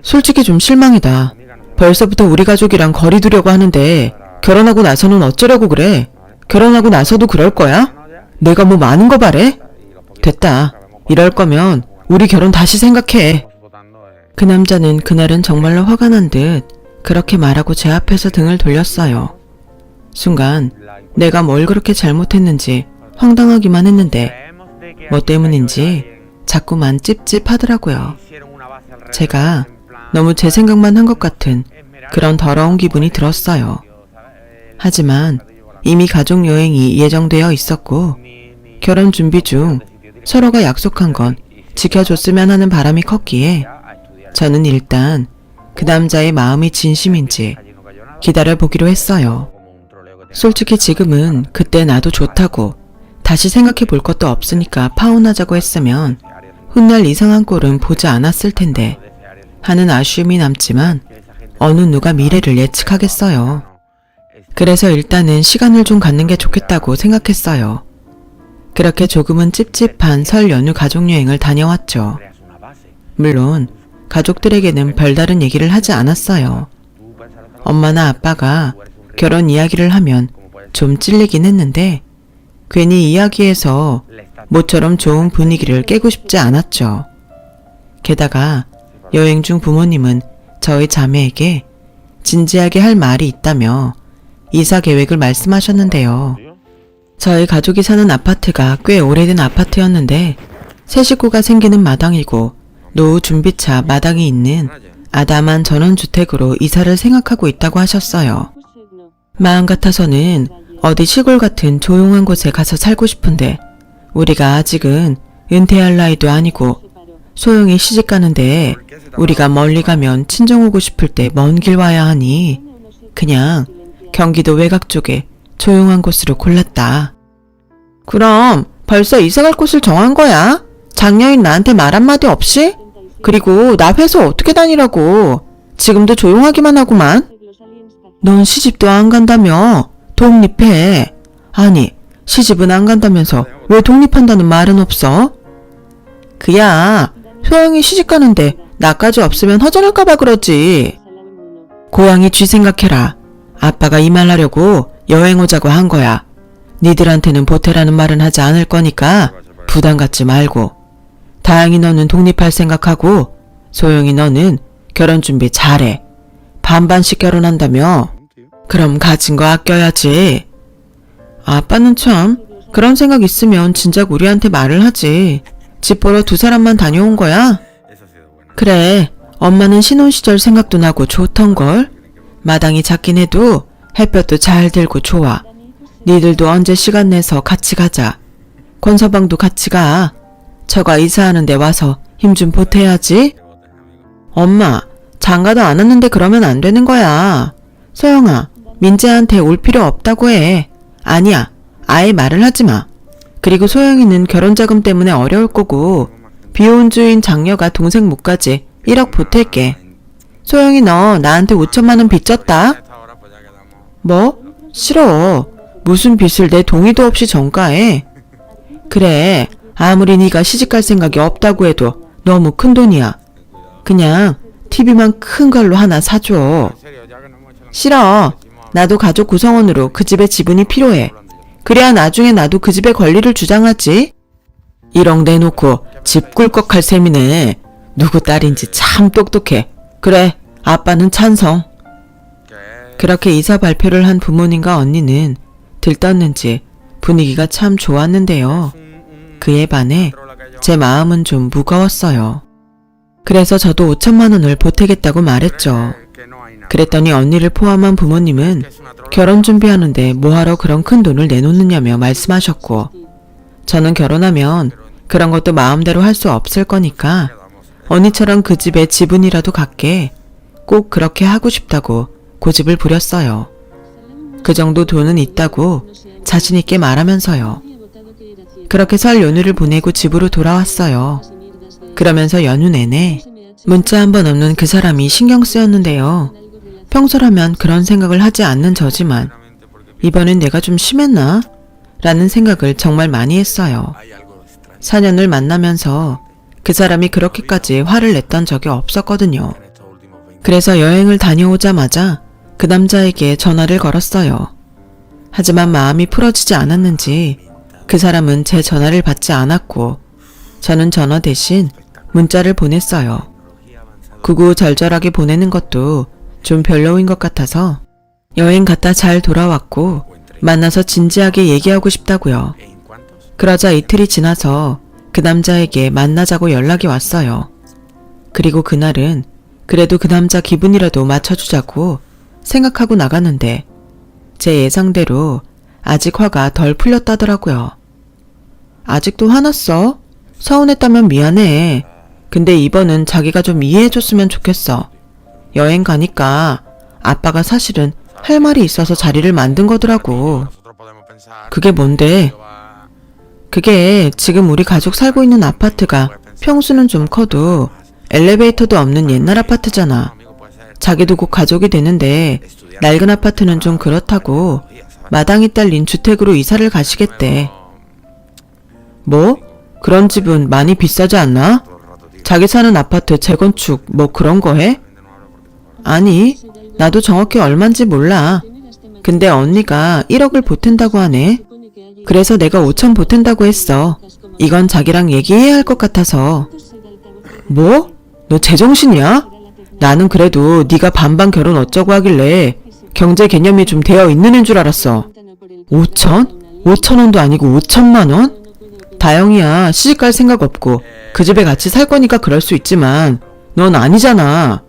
솔직히 좀 실망이다. 벌써부터 우리 가족이랑 거리 두려고 하는데 결혼하고 나서는 어쩌려고 그래? 결혼하고 나서도 그럴 거야? 내가 뭐 많은 거 바래? 됐다. 이럴 거면 우리 결혼 다시 생각해. 그 남자는 그날은 정말로 화가 난 듯 그렇게 말하고 제 앞에서 등을 돌렸어요. 순간 내가 뭘 그렇게 잘못했는지 황당하기만 했는데 뭐 때문인지 자꾸만 찝찝하더라고요. 제가 너무 제 생각만 한 것 같은 그런 더러운 기분이 들었어요. 하지만 이미 가족여행이 예정되어 있었고 결혼 준비 중 서로가 약속한 건 지켜줬으면 하는 바람이 컸기에 저는 일단 그 남자의 마음이 진심인지 기다려보기로 했어요. 솔직히 지금은 그때 나도 좋다고 다시 생각해 볼 것도 없으니까 파혼하자고 했으면 훗날 이상한 꼴은 보지 않았을 텐데 하는 아쉬움이 남지만 어느 누가 미래를 예측하겠어요. 그래서 일단은 시간을 좀 갖는 게 좋겠다고 생각했어요. 그렇게 조금은 찝찝한 설 연휴 가족여행을 다녀왔죠. 물론 가족들에게는 별다른 얘기를 하지 않았어요. 엄마나 아빠가 결혼 이야기를 하면 좀 찔리긴 했는데 괜히 이야기해서 모처럼 좋은 분위기를 깨고 싶지 않았죠. 게다가 여행 중 부모님은 저희 자매에게 진지하게 할 말이 있다며 이사 계획을 말씀하셨는데요. 저희 가족이 사는 아파트가 꽤 오래된 아파트였는데 새 식구가 생기는 마당이고 노후 준비차 마당이 있는 아담한 전원주택으로 이사를 생각하고 있다고 하셨어요. 마음 같아서는 어디 시골 같은 조용한 곳에 가서 살고 싶은데 우리가 아직은 은퇴할 나이도 아니고 소영이 시집 가는데 우리가 멀리 가면 친정 오고 싶을 때 먼 길 와야 하니 그냥 경기도 외곽 쪽에 조용한 곳으로 골랐다. 그럼 벌써 이사갈 곳을 정한 거야? 작년인 나한테 말 한마디 없이? 그리고 나 회사 어떻게 다니라고? 지금도 조용하기만 하구만. 넌 시집도 안 간다며? 독립해. 아니, 시집은 안 간다면서 왜 독립한다는 말은 없어? 그야, 소영이 시집 가는데 나까지 없으면 허전할까봐 그러지. 고양이 쥐 생각해라. 아빠가 이 말 하려고 여행 오자고 한 거야. 니들한테는 보태라는 말은 하지 않을 거니까 부담 갖지 말고. 다행히 너는 독립할 생각하고 소영이 너는 결혼 준비 잘해. 반반씩 결혼한다며? 그럼 가진 거 아껴야지. 아빠는 참 그런 생각 있으면 진작 우리한테 말을 하지. 집 보러 두 사람만 다녀온 거야? 그래, 엄마는 신혼시절 생각도 나고 좋던걸. 마당이 작긴 해도 햇볕도 잘 들고 좋아. 니들도 언제 시간 내서 같이 가자. 권서방도 같이 가. 저가 이사하는데 와서 힘 좀 보태야지. 엄마, 장가도 안 왔는데 그러면 안 되는 거야. 소영아, 민재한테 올 필요 없다고 해. 아니야, 아예 말을 하지 마. 그리고 소영이는 결혼자금 때문에 어려울 거고 비혼주인 장녀가 동생 몫까지 1억 보탤게. 소영이 너 나한테 5천만 원 빚졌다? 뭐? 싫어. 무슨 빚을 내 동의도 없이 전가해. 그래, 아무리 네가 시집갈 생각이 없다고 해도 너무 큰 돈이야. 그냥 TV만 큰 걸로 하나 사줘. 싫어. 나도 가족 구성원으로 그 집에 지분이 필요해. 그래야 나중에 나도 그 집의 권리를 주장하지. 1억 내놓고 집 꿀꺽할 셈이네. 누구 딸인지 참 똑똑해. 그래, 아빠는 찬성. 그렇게 이사 발표를 한 부모님과 언니는 들떴는지 분위기가 참 좋았는데요. 그에 반해 제 마음은 좀 무거웠어요. 그래서 저도 5천만 원을 보태겠다고 말했죠. 그랬더니 언니를 포함한 부모님은 결혼 준비하는데 뭐하러 그런 큰 돈을 내놓느냐며 말씀하셨고, 저는 결혼하면 그런 것도 마음대로 할 수 없을 거니까 언니처럼 그 집에 지분이라도 갖게 꼭 그렇게 하고 싶다고 고집을 부렸어요. 그 정도 돈은 있다고 자신 있게 말하면서요. 그렇게 설 연휴를 보내고 집으로 돌아왔어요. 그러면서 연휴 내내 문자 한 번 없는 그 사람이 신경 쓰였는데요. 평소라면 그런 생각을 하지 않는 저지만 이번엔 내가 좀 심했나? 라는 생각을 정말 많이 했어요. 4년을 만나면서 그 사람이 그렇게까지 화를 냈던 적이 없었거든요. 그래서 여행을 다녀오자마자 그 남자에게 전화를 걸었어요. 하지만 마음이 풀어지지 않았는지 그 사람은 제 전화를 받지 않았고 저는 전화 대신 문자를 보냈어요. 구구절절하게 보내는 것도 좀 별로인 것 같아서 여행 갔다 잘 돌아왔고 만나서 진지하게 얘기하고 싶다고요. 그러자 이틀이 지나서 그 남자에게 만나자고 연락이 왔어요. 그리고 그날은 그래도 그 남자 기분이라도 맞춰주자고 생각하고 나갔는데 제 예상대로 아직 화가 덜 풀렸다더라고요. 아직도 화났어? 서운했다면 미안해. 근데 이번은 자기가 좀 이해해줬으면 좋겠어. 여행 가니까 아빠가 사실은 할 말이 있어서 자리를 만든 거더라고. 그게 뭔데? 그게 지금 우리 가족 살고 있는 아파트가 평수는 좀 커도 엘리베이터도 없는 옛날 아파트잖아. 자기도 곧 가족이 되는데 낡은 아파트는 좀 그렇다고 마당이 딸린 주택으로 이사를 가시겠대. 뭐? 그런 집은 많이 비싸지 않나? 자기 사는 아파트 재건축 뭐 그런 거 해? 아니, 나도 정확히 얼만지 몰라. 근데 언니가 1억을 보탠다고 하네. 그래서 내가 5천 보탠다고 했어. 이건 자기랑 얘기해야 할 것 같아서. 뭐? 너 제정신이야? 나는 그래도 네가 반반 결혼 어쩌고 하길래 경제 개념이 좀 되어 있는 애인 줄 알았어. 5천? 5천 원도 아니고 5천만 원? 다영이야, 시집갈 생각 없고 그 집에 같이 살 거니까 그럴 수 있지만 넌 아니잖아.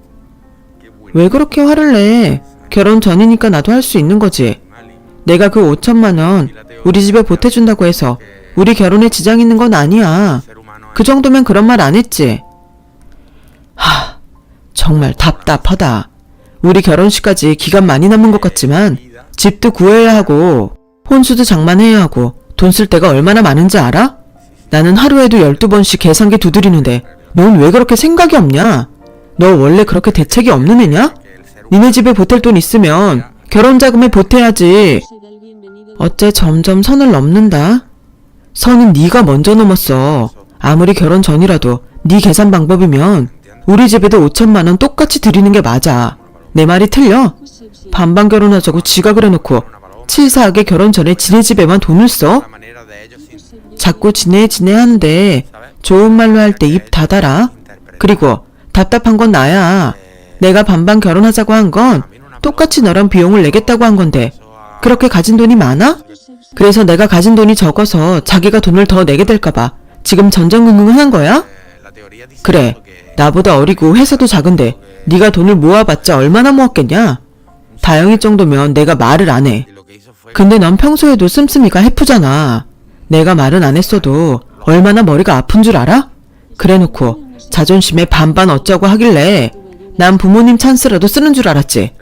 왜 그렇게 화를 내? 결혼 전이니까 나도 할 수 있는 거지. 내가 그 5천만 원 우리 집에 보태준다고 해서 우리 결혼에 지장 있는 건 아니야. 그 정도면 그런 말 안 했지. 정말 답답하다. 우리 결혼식까지 기간 많이 남은 것 같지만 집도 구해야 하고 혼수도 장만해야 하고 돈 쓸 데가 얼마나 많은지 알아? 나는 하루에도 12번씩 계산기 두드리는데 넌 왜 그렇게 생각이 없냐? 너 원래 그렇게 대책이 없는 애냐? 니네 집에 보탤 돈 있으면 결혼 자금에 보태야지. 어째 점점 선을 넘는다? 선은 네가 먼저 넘었어. 아무리 결혼 전이라도 네 계산 방법이면 우리 집에도 5천만 원 똑같이 드리는 게 맞아. 내 말이 틀려? 반반 결혼하자고 지각을 해놓고 치사하게 결혼 전에 지네 집에만 돈을 써? 자꾸 지네 하는데 좋은 말로 할 때 입 닫아라. 그리고 답답한 건 나야. 내가 반반 결혼하자고 한 건 똑같이 너랑 비용을 내겠다고 한 건데 그렇게 가진 돈이 많아? 그래서 내가 가진 돈이 적어서 자기가 돈을 더 내게 될까봐 지금 전전긍긍한 거야? 그래, 나보다 어리고 회사도 작은데 네가 돈을 모아봤자 얼마나 모았겠냐? 다영이 정도면 내가 말을 안 해. 근데 넌 평소에도 씀씀이가 해프잖아. 내가 말은 안 했어도 얼마나 머리가 아픈 줄 알아? 그래놓고 자존심에 반반 어쩌고 하길래 난 부모님 찬스라도 쓰는 줄 알았지.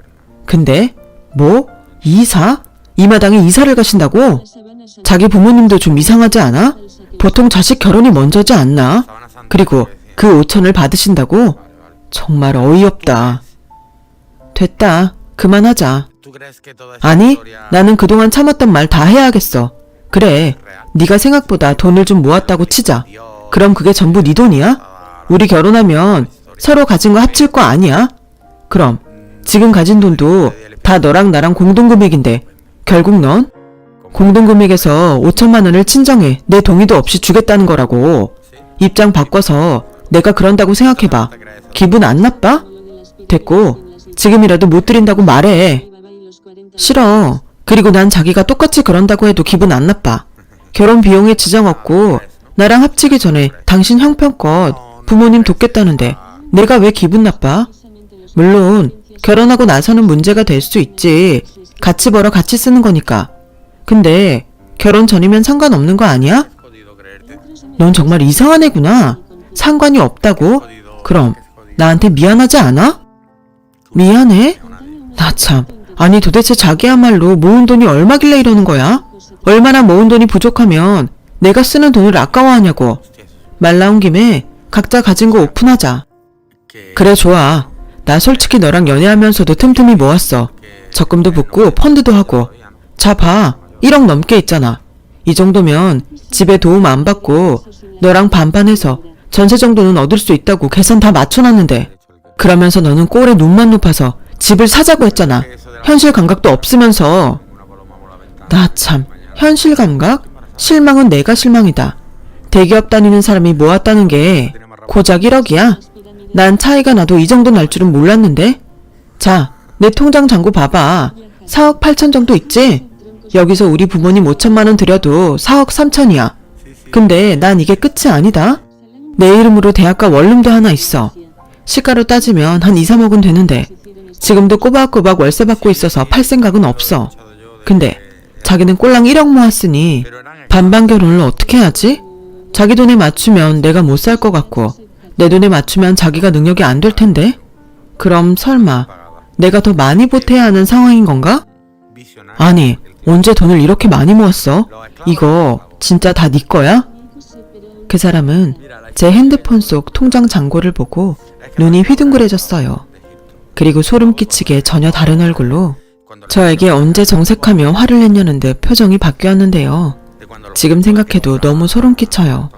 근데 뭐? 이사? 이 마당에 이사를 가신다고? 자기 부모님도 좀 이상하지 않아? 보통 자식 결혼이 먼저지 않나? 그리고 그 5천을 받으신다고? 정말 어이없다. 됐다. 그만하자. 아니, 나는 그동안 참았던 말 다 해야겠어. 그래, 네가 생각보다 돈을 좀 모았다고 치자. 그럼 그게 전부 네 돈이야? 우리 결혼하면 서로 가진 거 합칠 거 아니야? 그럼 지금 가진 돈도 다 너랑 나랑 공동금액인데 결국 넌 공동금액에서 5천만 원을 친정해 내 동의도 없이 주겠다는 거라고. 입장 바꿔서 내가 그런다고 생각해봐. 기분 안 나빠? 됐고, 지금이라도 못 드린다고 말해. 싫어. 그리고 난 자기가 똑같이 그런다고 해도 기분 안 나빠. 결혼 비용에 지장 없고 나랑 합치기 전에 당신 형편껏 부모님 돕겠다는데 내가 왜 기분 나빠? 물론 결혼하고 나서는 문제가 될 수 있지. 같이 벌어 같이 쓰는 거니까. 근데 결혼 전이면 상관없는 거 아니야? 넌 정말 이상한 애구나. 상관이 없다고? 그럼 나한테 미안하지 않아? 미안해? 나 참. 아니 도대체 자기야말로 모은 돈이 얼마길래 이러는 거야? 얼마나 모은 돈이 부족하면 내가 쓰는 돈을 아까워하냐고. 말 나온 김에 각자 가진 거 오픈하자. 그래, 좋아. 나 솔직히 너랑 연애하면서도 틈틈이 모았어. 적금도 붓고 펀드도 하고. 자, 봐. 1억 넘게 있잖아. 이 정도면 집에 도움 안 받고 너랑 반반해서 전세 정도는 얻을 수 있다고 계산 다 맞춰놨는데 그러면서 너는 꼴에 눈만 높아서 집을 사자고 했잖아. 현실 감각도 없으면서. 나 참, 현실 감각? 실망은 내가 실망이다. 대기업 다니는 사람이 모았다는 게 고작 1억이야? 난 차이가 나도 이 정도 날 줄은 몰랐는데? 자, 내 통장 잔고 봐봐. 4억 8천 정도 있지? 여기서 우리 부모님 5천만 원 드려도 4억 3천이야. 근데 난 이게 끝이 아니다. 내 이름으로 대학가 원룸도 하나 있어. 시가로 따지면 한 2, 3억은 되는데 지금도 꼬박꼬박 월세 받고 있어서 팔 생각은 없어. 근데 자기는 꼴랑 1억 모았으니 반반 결혼을 어떻게 하지? 자기 돈에 맞추면 내가 못 살 것 같고 내 돈에 맞추면 자기가 능력이 안 될 텐데? 그럼 설마 내가 더 많이 보태야 하는 상황인 건가? 아니, 언제 돈을 이렇게 많이 모았어? 이거 진짜 다 네 거야? 그 사람은 제 핸드폰 속 통장 잔고를 보고 눈이 휘둥그레졌어요. 그리고 소름 끼치게 전혀 다른 얼굴로 저에게 언제 정색하며 화를 냈냐는데 표정이 바뀌었는데요. 지금 생각해도 너무 소름 끼쳐요.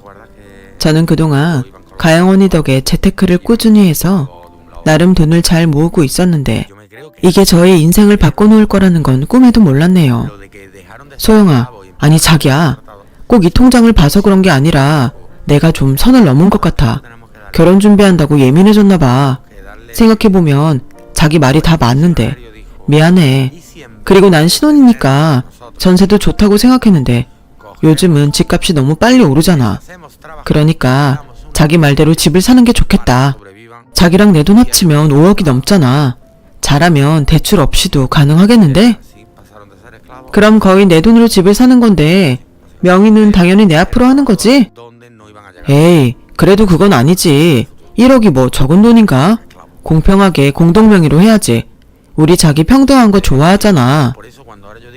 저는 그동안 가영 언니 덕에 재테크를 꾸준히 해서 나름 돈을 잘 모으고 있었는데 이게 저의 인생을 바꿔놓을 거라는 건 꿈에도 몰랐네요. 소영아, 아니 자기야, 꼭 이 통장을 봐서 그런 게 아니라 내가 좀 선을 넘은 것 같아. 결혼 준비한다고 예민해졌나 봐. 생각해보면 자기 말이 다 맞는데 미안해. 그리고 난 신혼이니까 전세도 좋다고 생각했는데 요즘은 집값이 너무 빨리 오르잖아. 그러니까 자기 말대로 집을 사는 게 좋겠다. 자기랑 내 돈 합치면 5억이 넘잖아. 잘하면 대출 없이도 가능하겠는데? 그럼 거의 내 돈으로 집을 사는 건데 명의는 당연히 내 앞으로 하는 거지? 에이, 그래도 그건 아니지. 1억이 뭐 적은 돈인가? 공평하게 공동명의로 해야지. 우리 자기 평등한 거 좋아하잖아.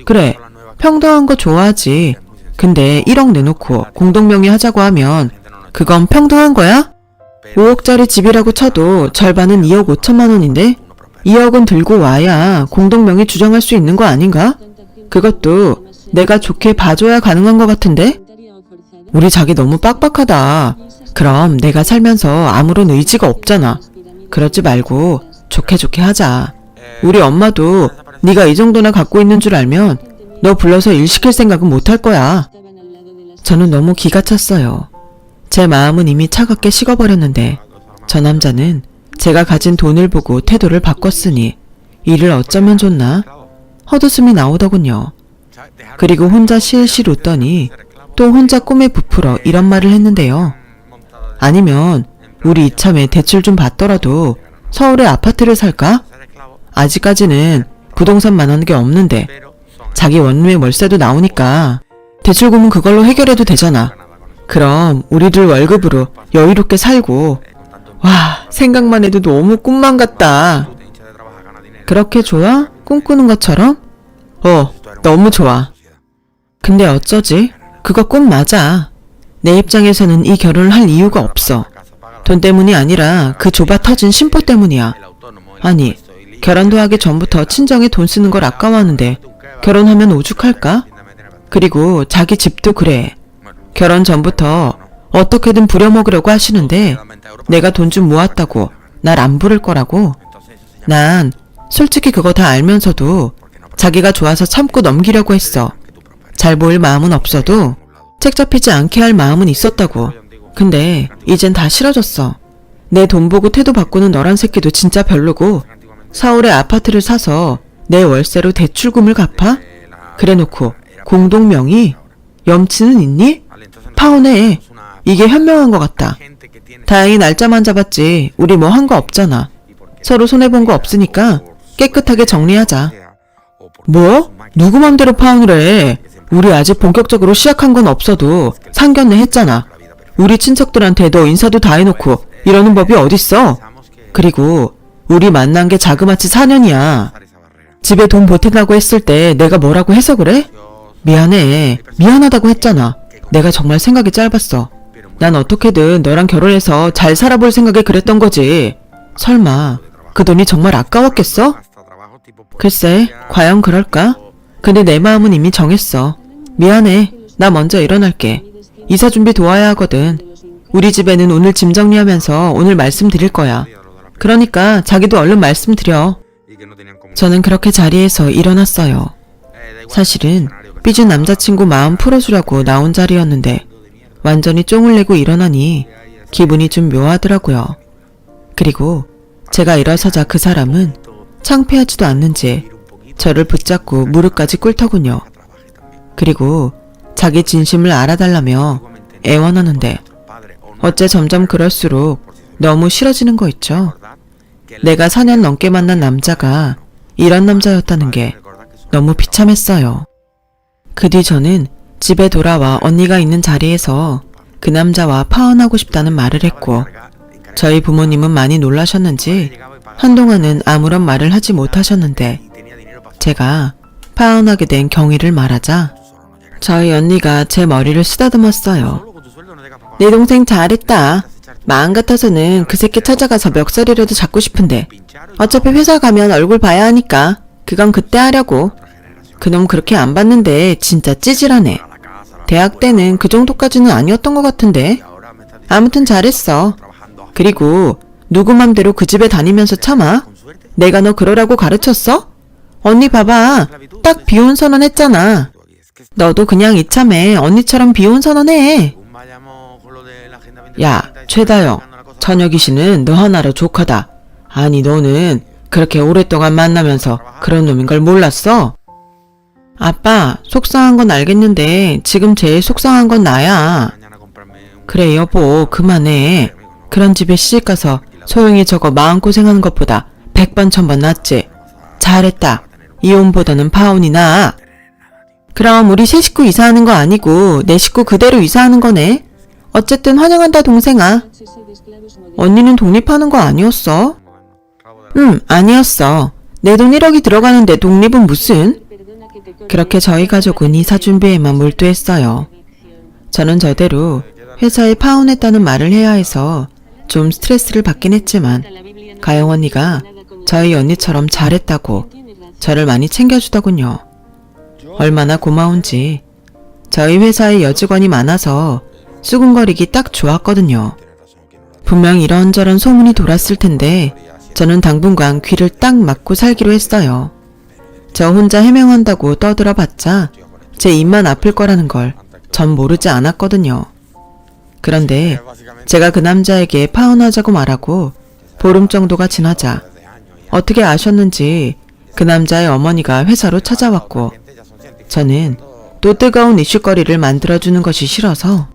그래, 평등한 거 좋아하지. 근데 1억 내놓고 공동명의 하자고 하면 그건 평등한 거야? 5억짜리 집이라고 쳐도 절반은 2억 5천만 원인데 2억은 들고 와야 공동명의 주장할 수 있는 거 아닌가? 그것도 내가 좋게 봐줘야 가능한 것 같은데? 우리 자기 너무 빡빡하다. 그럼 내가 살면서 아무런 의지가 없잖아. 그러지 말고 좋게 좋게 하자. 우리 엄마도 네가 이 정도나 갖고 있는 줄 알면 너 불러서 일 시킬 생각은 못 할 거야. 저는 너무 기가 찼어요. 제 마음은 이미 차갑게 식어버렸는데 저 남자는 제가 가진 돈을 보고 태도를 바꿨으니 이를 어쩌면 좋나? 헛웃음이 나오더군요. 그리고 혼자 실실 웃더니 또 혼자 꿈에 부풀어 이런 말을 했는데요. 아니면 우리 이참에 대출 좀 받더라도 서울에 아파트를 살까? 아직까지는 부동산만 하는 게 없는데 자기 원룸에 월세도 나오니까 대출금은 그걸로 해결해도 되잖아. 그럼 우리들 월급으로 여유롭게 살고. 와, 생각만 해도 너무 꿈만 같다. 그렇게 좋아? 꿈꾸는 것처럼? 너무 좋아. 근데 어쩌지? 그거 꿈 맞아. 내 입장에서는 이 결혼을 할 이유가 없어. 돈 때문이 아니라 그 좁아 터진 심보 때문이야. 아니, 결혼도 하기 전부터 친정에 돈 쓰는 걸 아까워하는데 결혼하면 오죽할까? 그리고 자기 집도 그래. 결혼 전부터 어떻게든 부려먹으려고 하시는데 내가 돈 좀 모았다고 날 안 부를 거라고? 난 솔직히 그거 다 알면서도 자기가 좋아서 참고 넘기려고 했어. 잘 보일 마음은 없어도 책 잡히지 않게 할 마음은 있었다고. 근데 이젠 다 싫어졌어. 내 돈 보고 태도 바꾸는 너란 새끼도 진짜 별로고 서울에 아파트를 사서 내 월세로 대출금을 갚아? 그래놓고 공동명의? 염치는 있니? 파혼해. 이게 현명한 것 같다. 다행히 날짜만 잡았지 우리 뭐 한 거 없잖아. 서로 손해본 거 없으니까 깨끗하게 정리하자. 뭐? 누구 맘대로 파혼을 해. 우리 아직 본격적으로 시작한 건 없어도 상견례 했잖아. 우리 친척들한테 너 인사도 다 해놓고 이러는 법이 어딨어. 그리고 우리 만난 게 자그마치 4년이야. 집에 돈 보탠다고 했을 때 내가 뭐라고 해서 그래? 미안해. 미안하다고 했잖아. 내가 정말 생각이 짧았어. 난 어떻게든 너랑 결혼해서 잘 살아볼 생각에 그랬던 거지. 설마 그 돈이 정말 아까웠겠어? 글쎄, 과연 그럴까? 근데 내 마음은 이미 정했어. 미안해. 나 먼저 일어날게. 이사 준비 도와야 하거든. 우리 집에는 오늘 짐 정리하면서 오늘 말씀드릴 거야. 그러니까 자기도 얼른 말씀드려. 저는 그렇게 자리에서 일어났어요. 사실은 삐진 남자친구 마음 풀어주려고 나온 자리였는데 완전히 쫑을 내고 일어나니 기분이 좀 묘하더라고요. 그리고 제가 일어서자 그 사람은 창피하지도 않는지 저를 붙잡고 무릎까지 꿇더군요. 그리고 자기 진심을 알아달라며 애원하는데 어째 점점 그럴수록 너무 싫어지는 거 있죠. 내가 4년 넘게 만난 남자가 이런 남자였다는 게 너무 비참했어요. 그 뒤 저는 집에 돌아와 언니가 있는 자리에서 그 남자와 파혼하고 싶다는 말을 했고 저희 부모님은 많이 놀라셨는지 한동안은 아무런 말을 하지 못하셨는데 제가 파혼하게 된 경위를 말하자 저희 언니가 제 머리를 쓰다듬었어요. 내 동생 잘했다. 마음 같아서는 그 새끼 찾아가서 멱살이라도 잡고 싶은데 어차피 회사 가면 얼굴 봐야 하니까 그건 그때 하려고. 그놈 그렇게 안 봤는데 진짜 찌질하네. 대학 때는 그 정도까지는 아니었던 것 같은데. 아무튼 잘했어. 그리고 누구 맘대로 그 집에 다니면서 참아? 내가 너 그러라고 가르쳤어? 언니 봐봐. 딱 비혼 선언했잖아. 너도 그냥 이참에 언니처럼 비혼 선언해. 야, 최다영. 저녁이 씨는 너 하나로 족하다. 아니 너는 그렇게 오랫동안 만나면서 그런 놈인 걸 몰랐어? 아빠, 속상한 건 알겠는데 지금 제일 속상한 건 나야. 그래 여보, 그만해. 그런 집에 시집가서 소영이 저거 마음고생하는 것보다 100번 1000번 낫지. 잘했다. 이혼보다는 파혼이 나아. 그럼 우리 세 식구 이사하는 거 아니고 내 식구 그대로 이사하는 거네. 어쨌든 환영한다 동생아. 언니는 독립하는 거 아니었어? 응, 아니었어. 내 돈 1억이 들어가는데 독립은 무슨? 그렇게 저희 가족은 이사 준비에만 몰두했어요. 저는 저대로 회사에 파혼했다는 말을 해야 해서 좀 스트레스를 받긴 했지만 가영 언니가 저희 언니처럼 잘했다고 저를 많이 챙겨주더군요. 얼마나 고마운지. 저희 회사에 여직원이 많아서 수군거리기 딱 좋았거든요. 분명 이런저런 소문이 돌았을 텐데 저는 당분간 귀를 딱 막고 살기로 했어요. 저 혼자 해명한다고 떠들어봤자 제 입만 아플 거라는 걸 전 모르지 않았거든요. 그런데 제가 그 남자에게 파혼하자고 말하고 보름 정도가 지나자 어떻게 아셨는지 그 남자의 어머니가 회사로 찾아왔고 저는 또 뜨거운 이슈거리를 만들어주는 것이 싫어서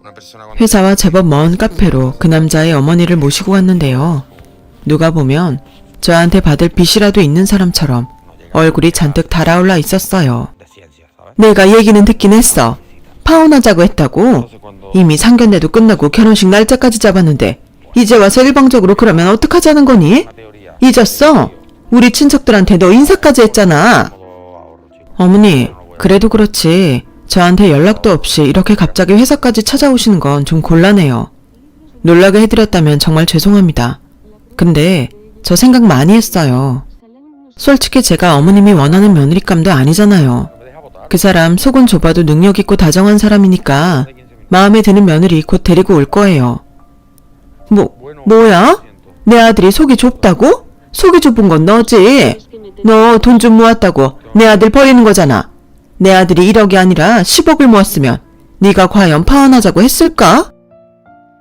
회사와 제법 먼 카페로 그 남자의 어머니를 모시고 갔는데요. 누가 보면 저한테 받을 빚이라도 있는 사람처럼 얼굴이 잔뜩 달아올라 있었어요. 내가 얘기는 듣긴 했어. 파혼하자고 했다고? 이미 상견례도 끝나고 결혼식 날짜까지 잡았는데 이제 와서 일방적으로 그러면 어떡하자는 거니? 잊었어? 우리 친척들한테 너 인사까지 했잖아. 어머니, 그래도 그렇지 저한테 연락도 없이 이렇게 갑자기 회사까지 찾아오시는 건 좀 곤란해요. 놀라게 해드렸다면 정말 죄송합니다. 근데 저 생각 많이 했어요. 솔직히 제가 어머님이 원하는 며느리감도 아니잖아요. 그 사람 속은 좁아도 능력 있고 다정한 사람이니까 마음에 드는 며느리 곧 데리고 올 거예요. 뭐야? 내 아들이 속이 좁다고? 속이 좁은 건 너지? 너 돈 좀 모았다고 내 아들 버리는 거잖아. 내 아들이 1억이 아니라 10억을 모았으면 네가 과연 파혼하자고 했을까?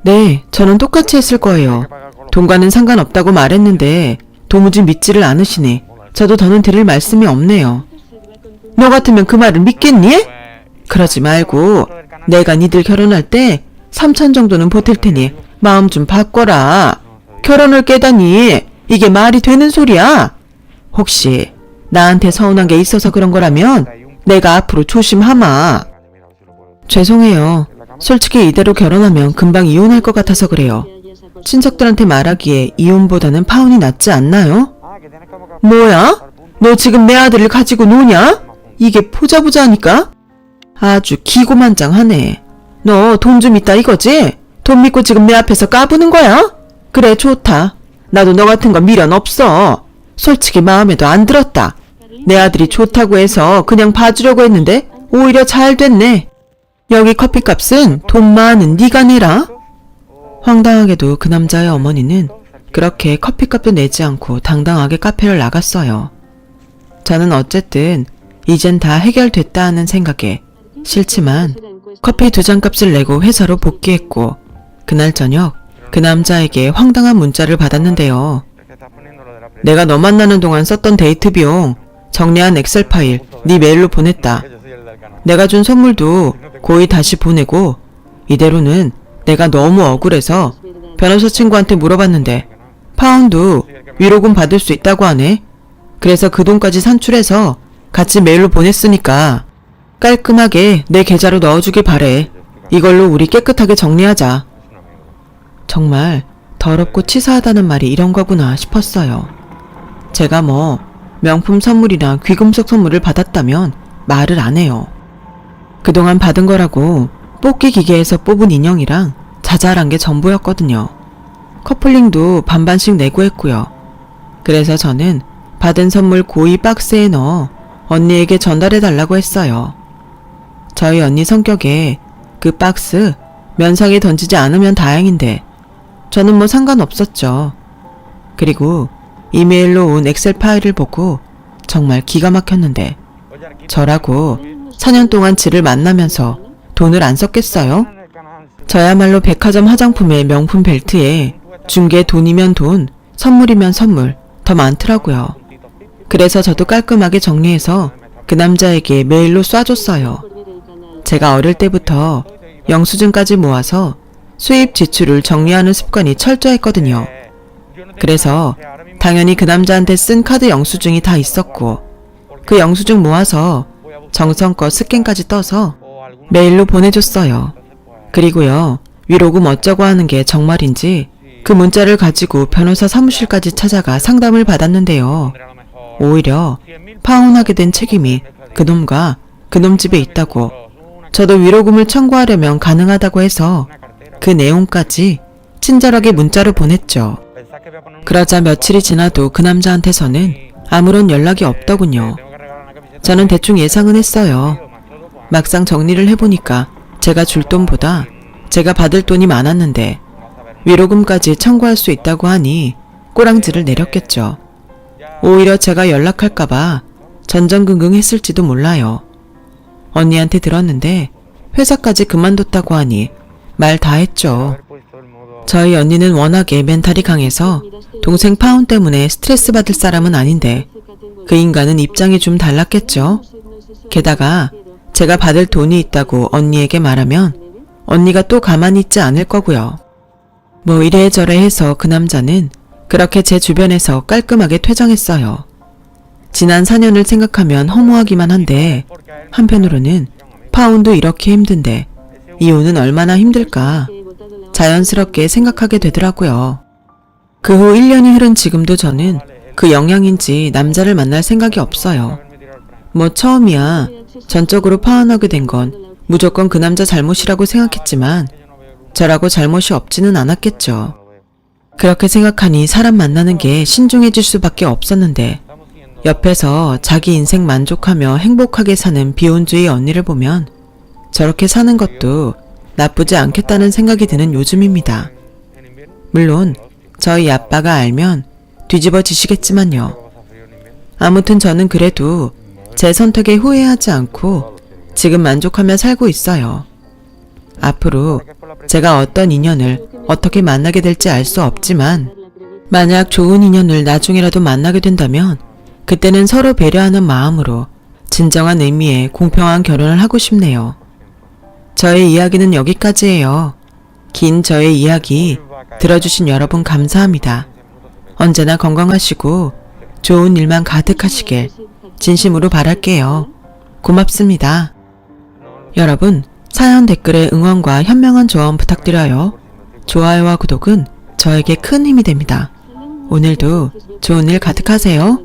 네, 저는 똑같이 했을 거예요. 돈과는 상관없다고 말했는데 도무지 믿지를 않으시니 저도 더는 드릴 말씀이 없네요. 너 같으면 그 말을 믿겠니? 그러지 말고 내가 니들 결혼할 때 3천 정도는 보탤 테니 마음 좀 바꿔라. 결혼을 깨다니 이게 말이 되는 소리야? 혹시 나한테 서운한 게 있어서 그런 거라면 내가 앞으로 조심하마. 죄송해요. 솔직히 이대로 결혼하면 금방 이혼할 것 같아서 그래요. 친척들한테 말하기에 이혼보다는 파혼이 낫지 않나요? 뭐야? 너 지금 내 아들을 가지고 노냐? 이게 포자부자하니까? 아주 기고만장하네. 너 돈 좀 있다 이거지? 돈 믿고 지금 내 앞에서 까부는 거야? 그래 좋다. 나도 너 같은 거 미련 없어. 솔직히 마음에도 안 들었다. 내 아들이 좋다고 해서 그냥 봐주려고 했는데 오히려 잘 됐네. 여기 커피값은 돈 많은 네가 내라. 황당하게도 그 남자의 어머니는 그렇게 커피값도 내지 않고 당당하게 카페를 나갔어요. 저는 어쨌든 이젠 다 해결됐다 하는 생각에 싫지만 커피 2잔 값을 내고 회사로 복귀했고 그날 저녁 그 남자에게 황당한 문자를 받았는데요. 내가 너 만나는 동안 썼던 데이트 비용 정리한 엑셀 파일 네 메일로 보냈다. 내가 준 선물도 고이 다시 보내고 이대로는 내가 너무 억울해서 변호사 친구한테 물어봤는데 파운드 위로금 받을 수 있다고 하네. 그래서 그 돈까지 산출해서 같이 메일로 보냈으니까 깔끔하게 내 계좌로 넣어주길 바래. 이걸로 우리 깨끗하게 정리하자. 정말 더럽고 치사하다는 말이 이런 거구나 싶었어요. 제가 뭐 명품 선물이나 귀금속 선물을 받았다면 말을 안 해요. 그동안 받은 거라고 뽑기 기계에서 뽑은 인형이랑 자잘한 게 전부였거든요. 커플링도 반반씩 내고 했고요. 그래서 저는 받은 선물 고이 박스에 넣어 언니에게 전달해달라고 했어요. 저희 언니 성격에 그 박스 면상에 던지지 않으면 다행인데 저는 뭐 상관없었죠. 그리고 이메일로 온 엑셀 파일을 보고 정말 기가 막혔는데 저라고 4년 동안 지를 만나면서 돈을 안 썼겠어요? 저야말로 백화점 화장품의 명품 벨트에 중개 돈이면 돈, 선물이면 선물 더 많더라고요. 그래서 저도 깔끔하게 정리해서 그 남자에게 메일로 쏴줬어요. 제가 어릴 때부터 영수증까지 모아서 수입 지출을 정리하는 습관이 철저했거든요. 그래서 당연히 그 남자한테 쓴 카드 영수증이 다 있었고 그 영수증 모아서 정성껏 스캔까지 떠서 메일로 보내줬어요. 그리고요, 위로금 어쩌고 하는 게 정말인지 그 문자를 가지고 변호사 사무실까지 찾아가 상담을 받았는데요. 오히려 파혼하게 된 책임이 그놈과 그놈 집에 있다고 저도 위로금을 청구하려면 가능하다고 해서 그 내용까지 친절하게 문자로 보냈죠. 그러자 며칠이 지나도 그 남자한테서는 아무런 연락이 없더군요. 저는 대충 예상은 했어요. 막상 정리를 해보니까 제가 줄 돈보다 제가 받을 돈이 많았는데 위로금까지 청구할 수 있다고 하니 꼬랑지를 내렸겠죠. 오히려 제가 연락할까봐 전전긍긍했을지도 몰라요. 언니한테 들었는데 회사까지 그만뒀다고 하니 말 다 했죠. 저희 언니는 워낙에 멘탈이 강해서 동생 파혼 때문에 스트레스 받을 사람은 아닌데 그 인간은 입장이 좀 달랐겠죠. 게다가 제가 받을 돈이 있다고 언니에게 말하면 언니가 또 가만히 있지 않을 거고요. 뭐 이래저래 해서 그 남자는 그렇게 제 주변에서 깔끔하게 퇴장했어요. 지난 4년을 생각하면 허무하기만 한데 한편으로는 파혼도 이렇게 힘든데 이혼은 얼마나 힘들까 자연스럽게 생각하게 되더라고요. 그 후 1년이 흐른 지금도 저는 그 영향인지 남자를 만날 생각이 없어요. 뭐 처음이야 전적으로 파혼하게 된 건 무조건 그 남자 잘못이라고 생각했지만 저라고 잘못이 없지는 않았겠죠. 그렇게 생각하니 사람 만나는 게 신중해질 수밖에 없었는데 옆에서 자기 인생 만족하며 행복하게 사는 비혼주의 언니를 보면 저렇게 사는 것도 나쁘지 않겠다는 생각이 드는 요즘입니다. 물론 저희 아빠가 알면 뒤집어지시겠지만요. 아무튼 저는 그래도 제 선택에 후회하지 않고 지금 만족하며 살고 있어요. 앞으로 제가 어떤 인연을 어떻게 만나게 될지 알 수 없지만 만약 좋은 인연을 나중에라도 만나게 된다면 그때는 서로 배려하는 마음으로 진정한 의미의 공평한 결혼을 하고 싶네요. 저의 이야기는 여기까지예요. 긴 저의 이야기 들어주신 여러분 감사합니다. 언제나 건강하시고 좋은 일만 가득하시길 진심으로 바랄게요. 고맙습니다. 여러분, 사연 댓글에 응원과 현명한 조언 부탁드려요. 좋아요와 구독은 저에게 큰 힘이 됩니다. 오늘도 좋은 일 가득하세요.